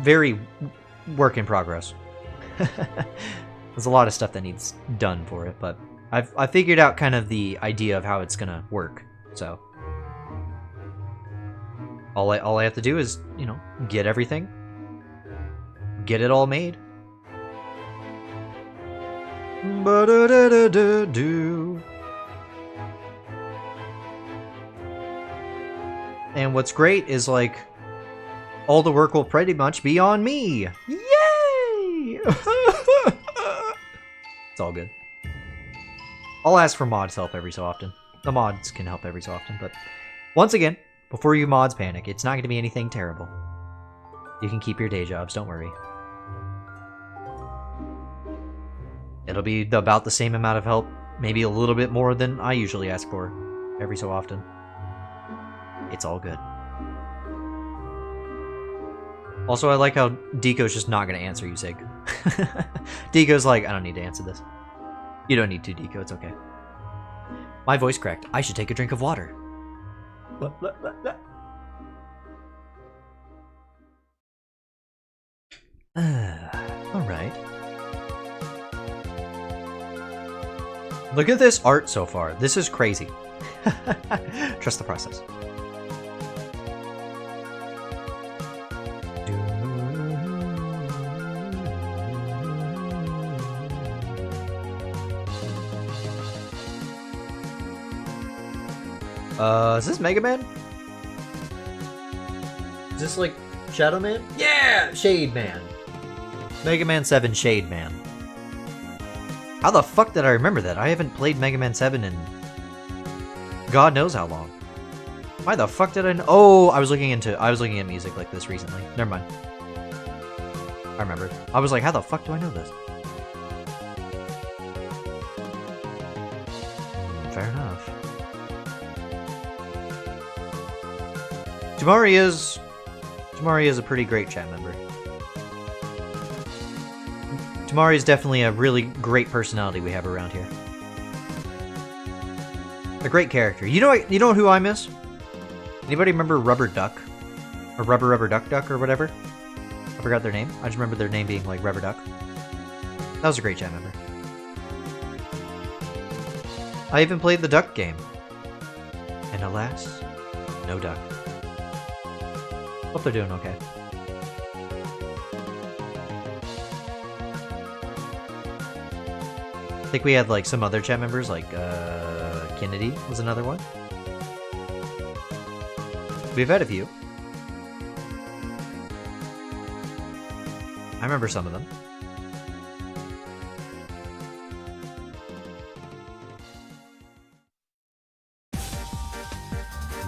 Very work in progress. There's a lot of stuff that needs done for it, but I figured out kind of the idea of how it's gonna work. So all I have to do is, you know, get everything, get it all made. And what's great is, like, all the work will pretty much be on me. Yay! It's all good. I'll ask for mods help every so often. The mods can help every so often, but once again, before you mods panic, it's not going to be anything terrible. You can keep your day jobs, don't worry. It'll be about the same amount of help, maybe a little bit more than I usually ask for every so often. It's all good. Also, I like how Deco's just not going to answer you, Zig. Deco's like, I don't need to answer this. You don't need to, Deco, it's okay. My voice cracked. I should take a drink of water. Alright. Look at this art so far. This is crazy. Trust the process. Is this Mega Man? Is this like Shadow Man? Yeah! Shade Man. Mega Man 7 Shade Man. How the fuck did I remember that? I haven't played Mega Man 7 in God knows how long. Why the fuck did I know? Oh, I was looking at music like this recently. Never mind. I remembered. I was like, how the fuck do I know this? Fair enough. Tamari is a pretty great chat member. Tamari is definitely a really great personality we have around here. A great character. You know who I miss? Anybody remember Rubber Duck? Or Rubber Duck or whatever? I forgot their name. I just remember their name being like Rubber Duck. That was a great chat member. I even played the duck game. And alas, no duck. Hope they're doing okay. I think we had like some other chat members, like Kennedy was another one. We've had a few. I remember some of them.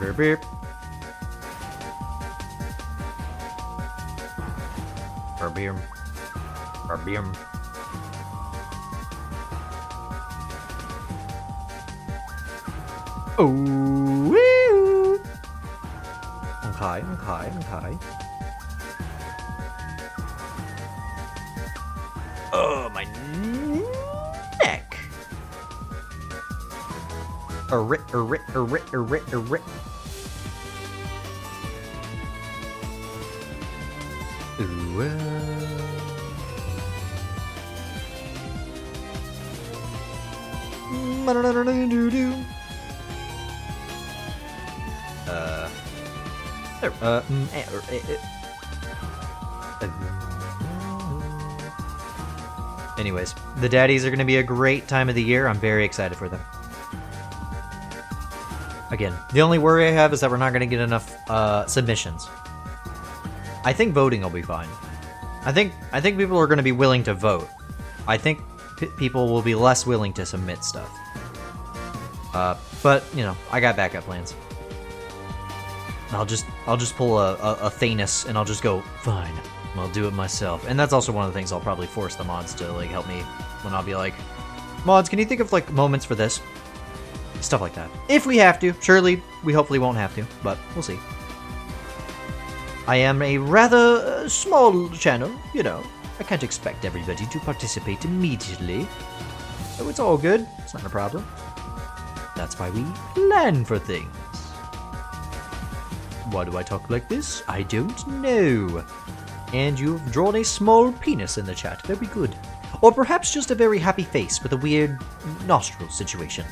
Beep beep. Barbeam. Barbeam. Oh, woo! Okay. Oh, my neck. Ooh, anyways, the daddies are going to be a great time of the year. I'm very excited for them. Again, the only worry I have is that we're not going to get enough submissions. I think voting will be fine. I think people are going to be willing to vote. I think people will be less willing to submit stuff. But you know, I got backup plans. I'll just pull a Thanos and I'll just go, fine, I'll do it myself. And that's also one of the things I'll probably force the mods to like help me when I'll be like, mods, can you think of like moments for this? Stuff like that. If we have to. Surely we hopefully won't have to, but we'll see. I am a rather small channel, you know. I can't expect everybody to participate immediately. So it's all good. It's not a problem. That's why we plan for things. Why do I talk like this? I don't know. And you've drawn a small penis in the chat. Very good. Or perhaps just a very happy face with a weird nostril situation.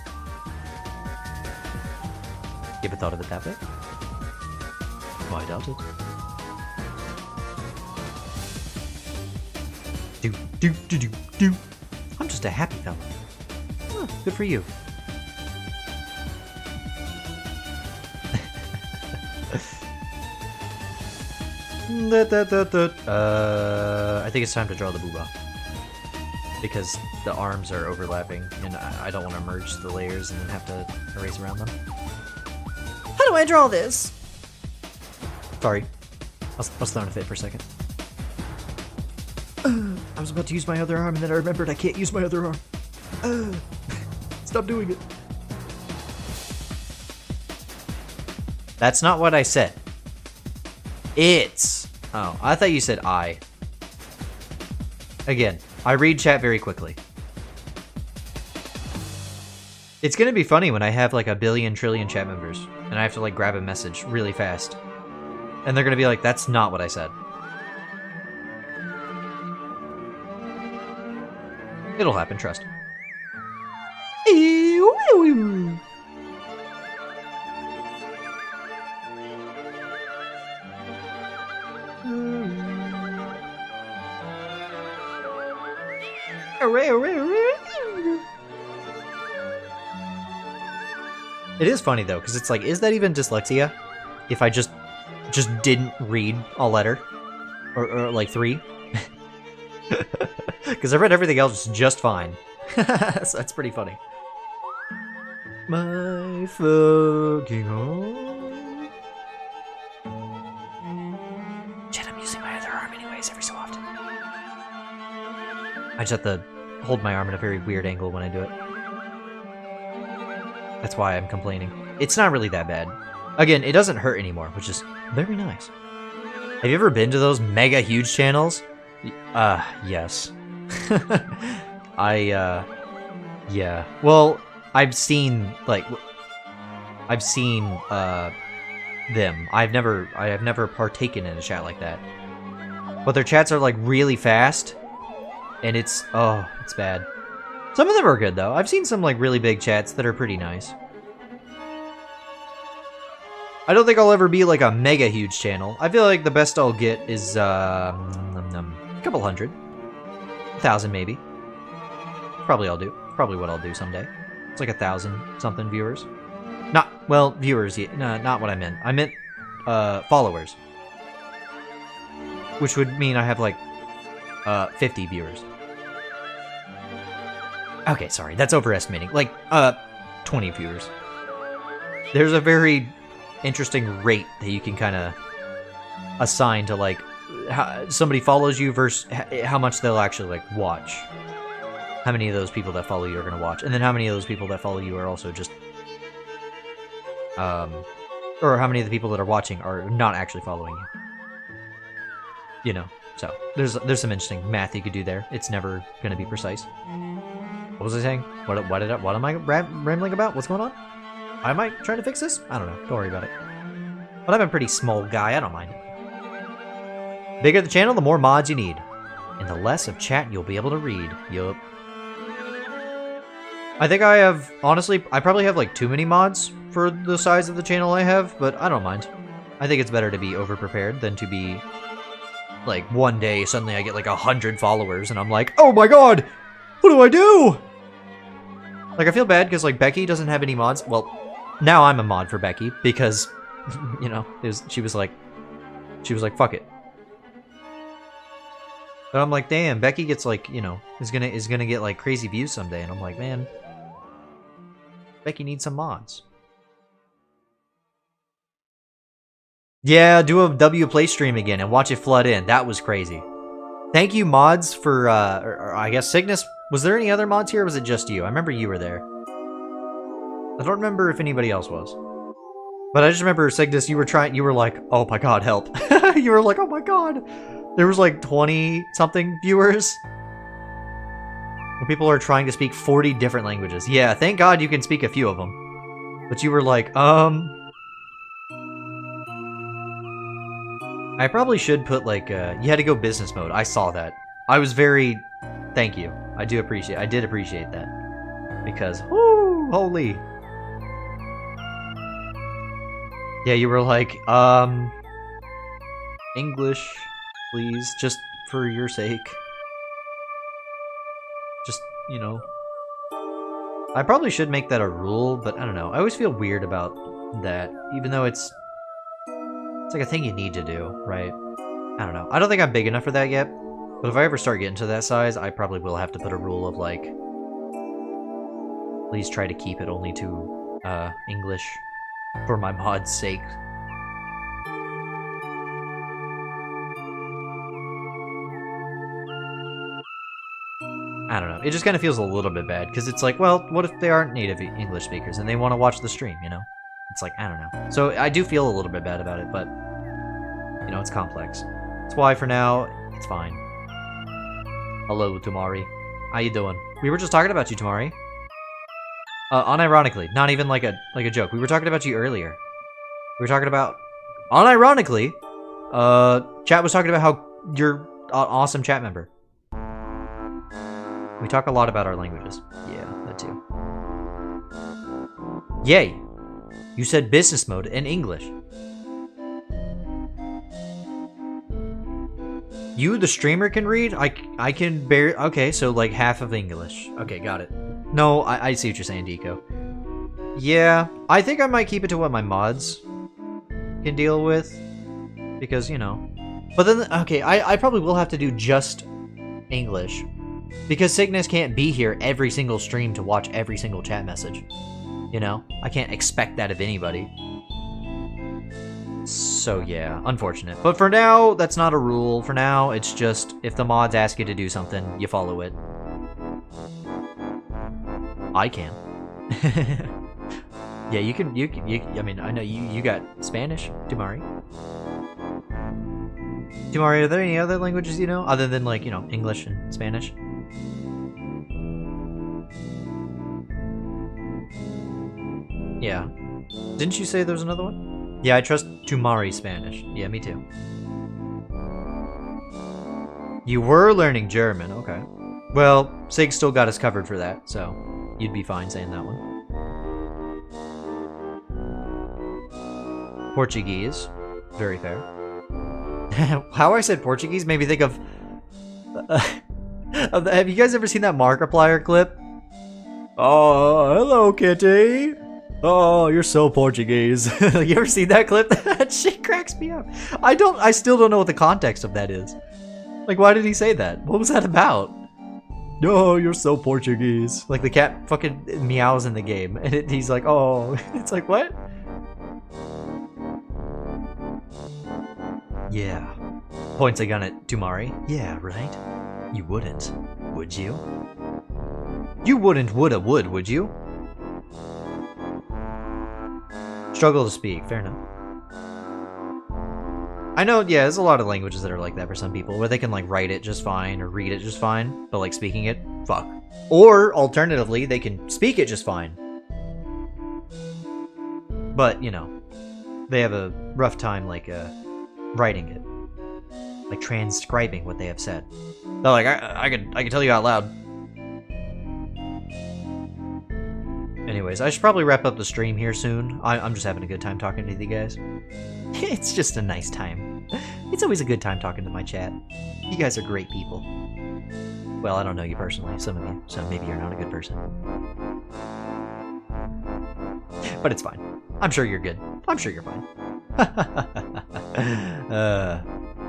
You ever thought of it that way? Oh, I doubt it. Do. I'm just a happy fella. Huh, good for you. I think it's time to draw the booba. Because the arms are overlapping, and I don't want to merge the layers and then have to erase around them. How do I draw this? Sorry. I was throwing a fit for a second. I was about to use my other arm, and then I remembered I can't use my other arm. Stop doing it. That's not what I said. It's... Oh, I thought you said I. Again, I read chat very quickly. It's gonna be funny when I have like a billion trillion chat members, and I have to like grab a message really fast. And they're gonna be like, that's not what I said. It'll happen, trust. It is funny though, because it's like, is that even dyslexia? If I just didn't read a letter, or like 3, because I read everything else just fine. So that's pretty funny. My fucking home. Shit, I'm using my other arm anyways every so often. I just have to hold my arm at a very weird angle when I do it. That's why I'm complaining. It's not really that bad. Again, it doesn't hurt anymore, which is very nice. Have you ever been to those mega huge channels? Yes. Yeah. Well, I've seen, like, them. I have never partaken in a chat like that. But their chats are, like, really fast. And it's bad. Some of them are good, though. I've seen some, like, really big chats that are pretty nice. I don't think I'll ever be, like, a mega huge channel. I feel like the best I'll get is, a couple hundred. 1,000, maybe. Probably I'll do. Probably what I'll do someday. It's like 1,000-something viewers. Viewers, yeah, no, not what I meant. I meant, followers. Which would mean I have, like, 50 viewers. Okay, sorry, that's overestimating. Like, 20 viewers. There's a very interesting rate that you can kind of assign to, like, how somebody follows you versus how much they'll actually, like, watch. How many of those people that follow you are going to watch. And then how many of those people that follow you are also just... or how many of the people that are watching are not actually following you. You know, so there's some interesting math you could do there. It's never going to be precise. What was I saying? What am I rambling about? What's going on? Am I trying to fix this? I don't know. Don't worry about it. But I'm a pretty small guy. I don't mind. Bigger the channel, the more mods you need. And the less of chat you'll be able to read. Yup. I think I have, honestly, I probably have like too many mods for the size of the channel I have, but I don't mind. I think it's better to be over-prepared than to be, like, one day suddenly I get like 100 followers and I'm like, oh my god, what do I do? Like, I feel bad because, like, Becky doesn't have any mods. Well, now I'm a mod for Becky because, you know, she was like, fuck it. But I'm like, damn, Becky gets like, you know, is gonna get like crazy views someday, and I'm like, man, Becky needs some mods. Yeah, do a W Play stream again and watch it flood in. That was crazy. Thank you, mods, for or I guess Cygnus. Was there any other mods here, or was it just you? I remember you were there. I don't remember if anybody else was. But I just remember, Cygnus, you were like, oh my god, help. You were like, oh my god. There was like 20-something viewers. People are trying to speak 40 different languages. Yeah, thank god you can speak a few of them. But you were like, I probably should put like, you had to go business mode. I saw that. I was very, thank you. I did appreciate that. Because, whoo, holy. Yeah, you were like, English, please, just for your sake. Just, you know. I probably should make that a rule, but I don't know. I always feel weird about that, even though it's like a thing you need to do, right? I don't know. I don't think I'm big enough for that yet, but if I ever start getting to that size, I probably will have to put a rule of, like, please try to keep it only to, English, for my mod's sake. I don't know. It just kind of feels a little bit bad, because it's like, well, what if they aren't native English speakers, and they want to watch the stream, you know? It's like, I don't know. So I do feel a little bit bad about it, but, you know, it's complex. That's why, for now, it's fine. Hello, Tamari. How you doing? We were just talking about you, Tamari. Unironically. Not even like a joke. We were talking about you earlier. We were talking about... Unironically, chat was talking about how you're an awesome chat member. We talk a lot about our languages. Yeah, that too. Yay! You said business mode in English. You, the streamer, can read? I can bear... Okay, so like half of English. Okay, got it. No, I see what you're saying, Deco. Yeah, I think I might keep it to what my mods can deal with. Because, you know. But then, okay, I probably will have to do just English. Because Cygnus can't be here every single stream to watch every single chat message. You know? I can't expect that of anybody. So yeah, unfortunate. But for now, that's not a rule. For now, it's just, if the mods ask you to do something, you follow it. I can. Yeah, you can, I mean, I know you got Spanish, Tamari. Tamari, are there any other languages you know? Other than, like, you know, English and Spanish? Yeah. Didn't you say there's another one? Yeah, I trust Tamari Spanish. Yeah, me too. You were learning German, okay. Well, Sig still got us covered for that, so you'd be fine saying that one. Portuguese. Very fair. How I said Portuguese made me think of... have you guys ever seen that Markiplier clip? Oh, hello, kitty. Oh, you're so Portuguese. You ever seen that clip? That shit cracks me up. I still don't know what the context of that is. Like, why did he say that? What was that about? Oh, you're so Portuguese. Like, the cat fucking meows in the game, and he's like, oh. It's like, what? Yeah. Points a gun at Tamari. Yeah, right? You wouldn't, would you? You wouldn't would you? Struggle to speak, fair enough. I know, yeah, there's a lot of languages that are like that for some people, where they can, like, write it just fine or read it just fine, but, like, speaking it, fuck. Or, alternatively, they can speak it just fine. But, you know, they have a rough time, like, writing it. Like transcribing what they have said. They're like, I can tell you out loud. Anyways, I should probably wrap up the stream here soon. I'm just having a good time talking to you guys. It's just a nice time. It's always a good time talking to my chat. You guys are great people. Well, I don't know you personally, some of you, so maybe you're not a good person. But it's fine. I'm sure you're good. I'm sure you're fine.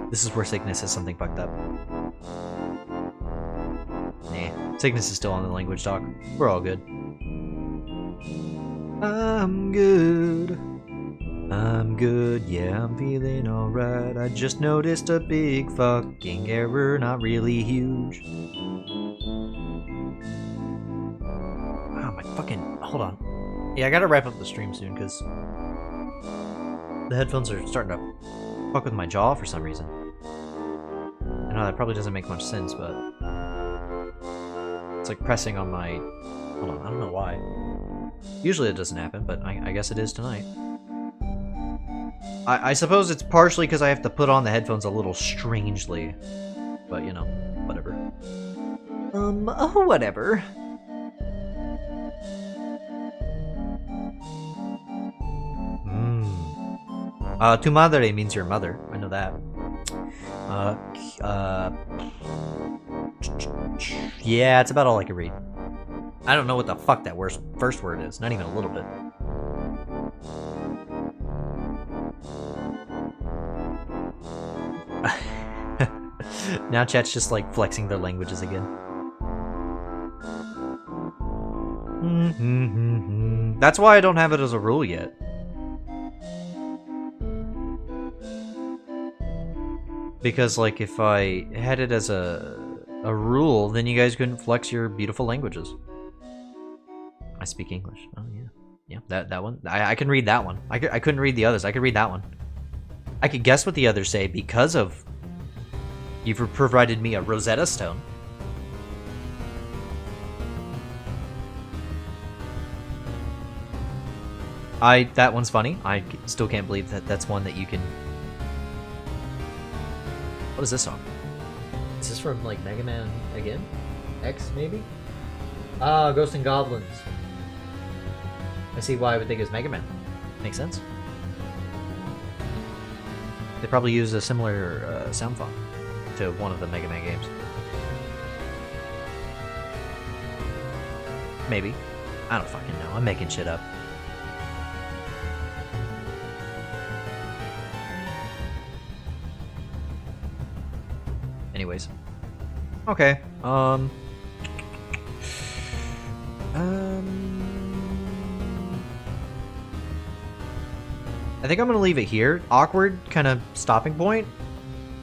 This is where sickness is something fucked up. Nah, sickness is still on the language talk. We're all good. I'm good. I'm good, yeah, I'm feeling alright. I just noticed a big fucking error, not really huge. Wow, my fucking... Hold on. Yeah, I gotta wrap up the stream soon, because the headphones are starting to fuck with my jaw for some reason. I know that probably doesn't make much sense, but... It's like pressing on my... Hold on, I don't know why. Usually it doesn't happen, but I guess it is tonight. I suppose it's partially because I have to put on the headphones a little strangely. But, you know, whatever. Oh, whatever. Tu madre means your mother. I know that. Yeah, it's about all I can read. I don't know what the fuck that first word is. Not even a little bit. Now chat's just like flexing their languages again. That's why I don't have it as a rule yet. Because like if I had it as a rule, then you guys couldn't flex your beautiful languages. I speak English. Oh yeah. Yeah, that one. I can read that one. I couldn't read the others. I could read that one. I could guess what the others say because of you've provided me a Rosetta Stone. That one's funny. I still can't believe that that's one that you can... What is this song? Is this from, like, Mega Man again? X, maybe? Ah, Ghosts and Goblins. I see why I would think it's Mega Man. Makes sense. They probably use a similar sound font to one of the Mega Man games. Maybe. I don't fucking know. I'm making shit up. Anyways. Okay. I think I'm gonna leave it here. Awkward kind of stopping point.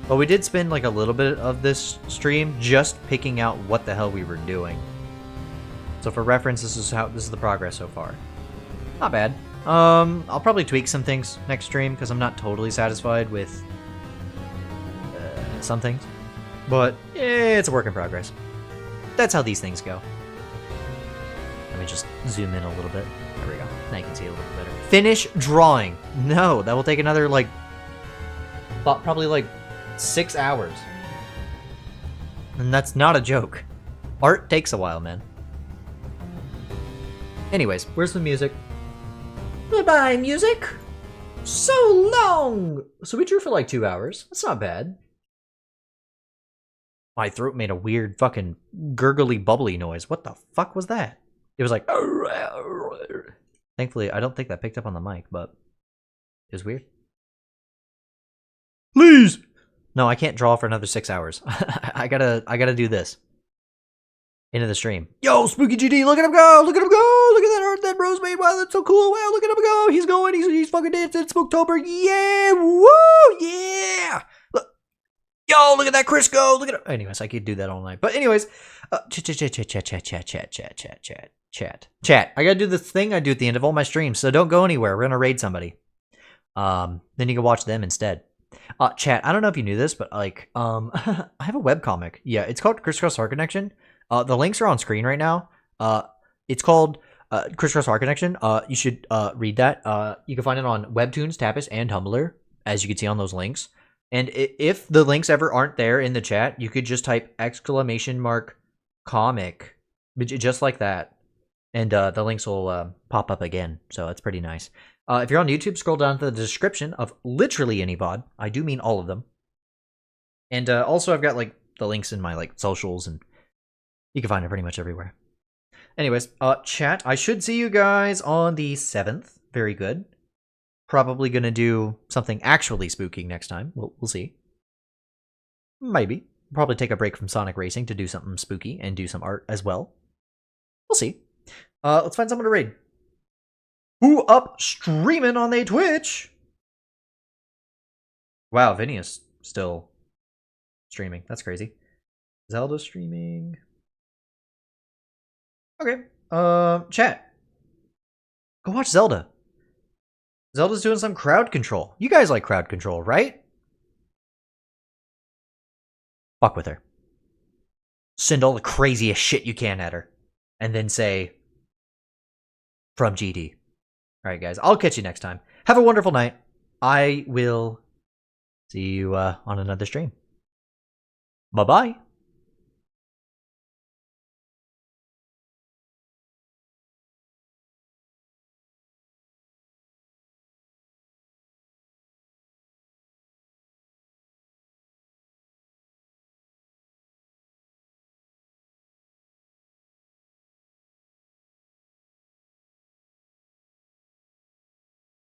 But we did spend like a little bit of this stream just picking out what the hell we were doing. So for reference, this is the progress so far. Not bad. I'll probably tweak some things next stream because I'm not totally satisfied with some things. But it's a work in progress. That's how these things go. Let me just zoom in a little bit. There we go. Now you can see a little bit better. Finish drawing. No, that will take another like probably like 6 hours. And that's not a joke. Art takes a while, man. Anyways, where's the music? Goodbye, music! So long! So we drew for like 2 hours. That's not bad. My throat made a weird fucking gurgly bubbly noise. What the fuck was that? It was like... Thankfully, I don't think that picked up on the mic, but it was weird. Please! No, I can't draw for another 6 hours. I gotta do this. Into the stream. Yo, Spooky GD, look at him go! Look at him go! Look at that art that Rose made. Wow, that's so cool. Wow, look at him go! He's going. He's fucking dancing. It's Spooktober. Yeah! Woo! Yeah! Look. Yo, look at that CRISS go! Look at it. Anyways, I could do that all night. But anyways, chat. I gotta do this thing I do at the end of all my streams, so don't go anywhere. We're gonna raid somebody. Then you can watch them instead. Chat, I don't know if you knew this, but like, I have a webcomic. Yeah, it's called Crisscross Heart Connection. The links are on screen right now. It's called Crisscross Heart Connection. You should read that. You can find it on Webtoons, Tapas, and Tumblr, as you can see on those links. And if the links ever aren't there in the chat, you could just type !comic, just like that. And the links will pop up again. So that's pretty nice. If you're on YouTube, scroll down to the description of literally any VOD. I do mean all of them. And also I've got like the links in my like socials, and you can find it pretty much everywhere. Anyways, chat, I should see you guys on the 7th. Very good. Probably gonna do something actually spooky next time. We'll see. Maybe. Probably take a break from Sonic Racing to do something spooky and do some art as well. We'll see. Let's find someone to raid. Who up streaming on the Twitch? Wow, Vinny is still streaming. That's crazy. Zelda streaming. Okay. Chat. Go watch Zelda. Zelda's doing some crowd control. You guys like crowd control, right? Fuck with her. Send all the craziest shit you can at her. And then say, from GD. Alright guys, I'll catch you next time. Have a wonderful night. I will see you on another stream. Bye-bye.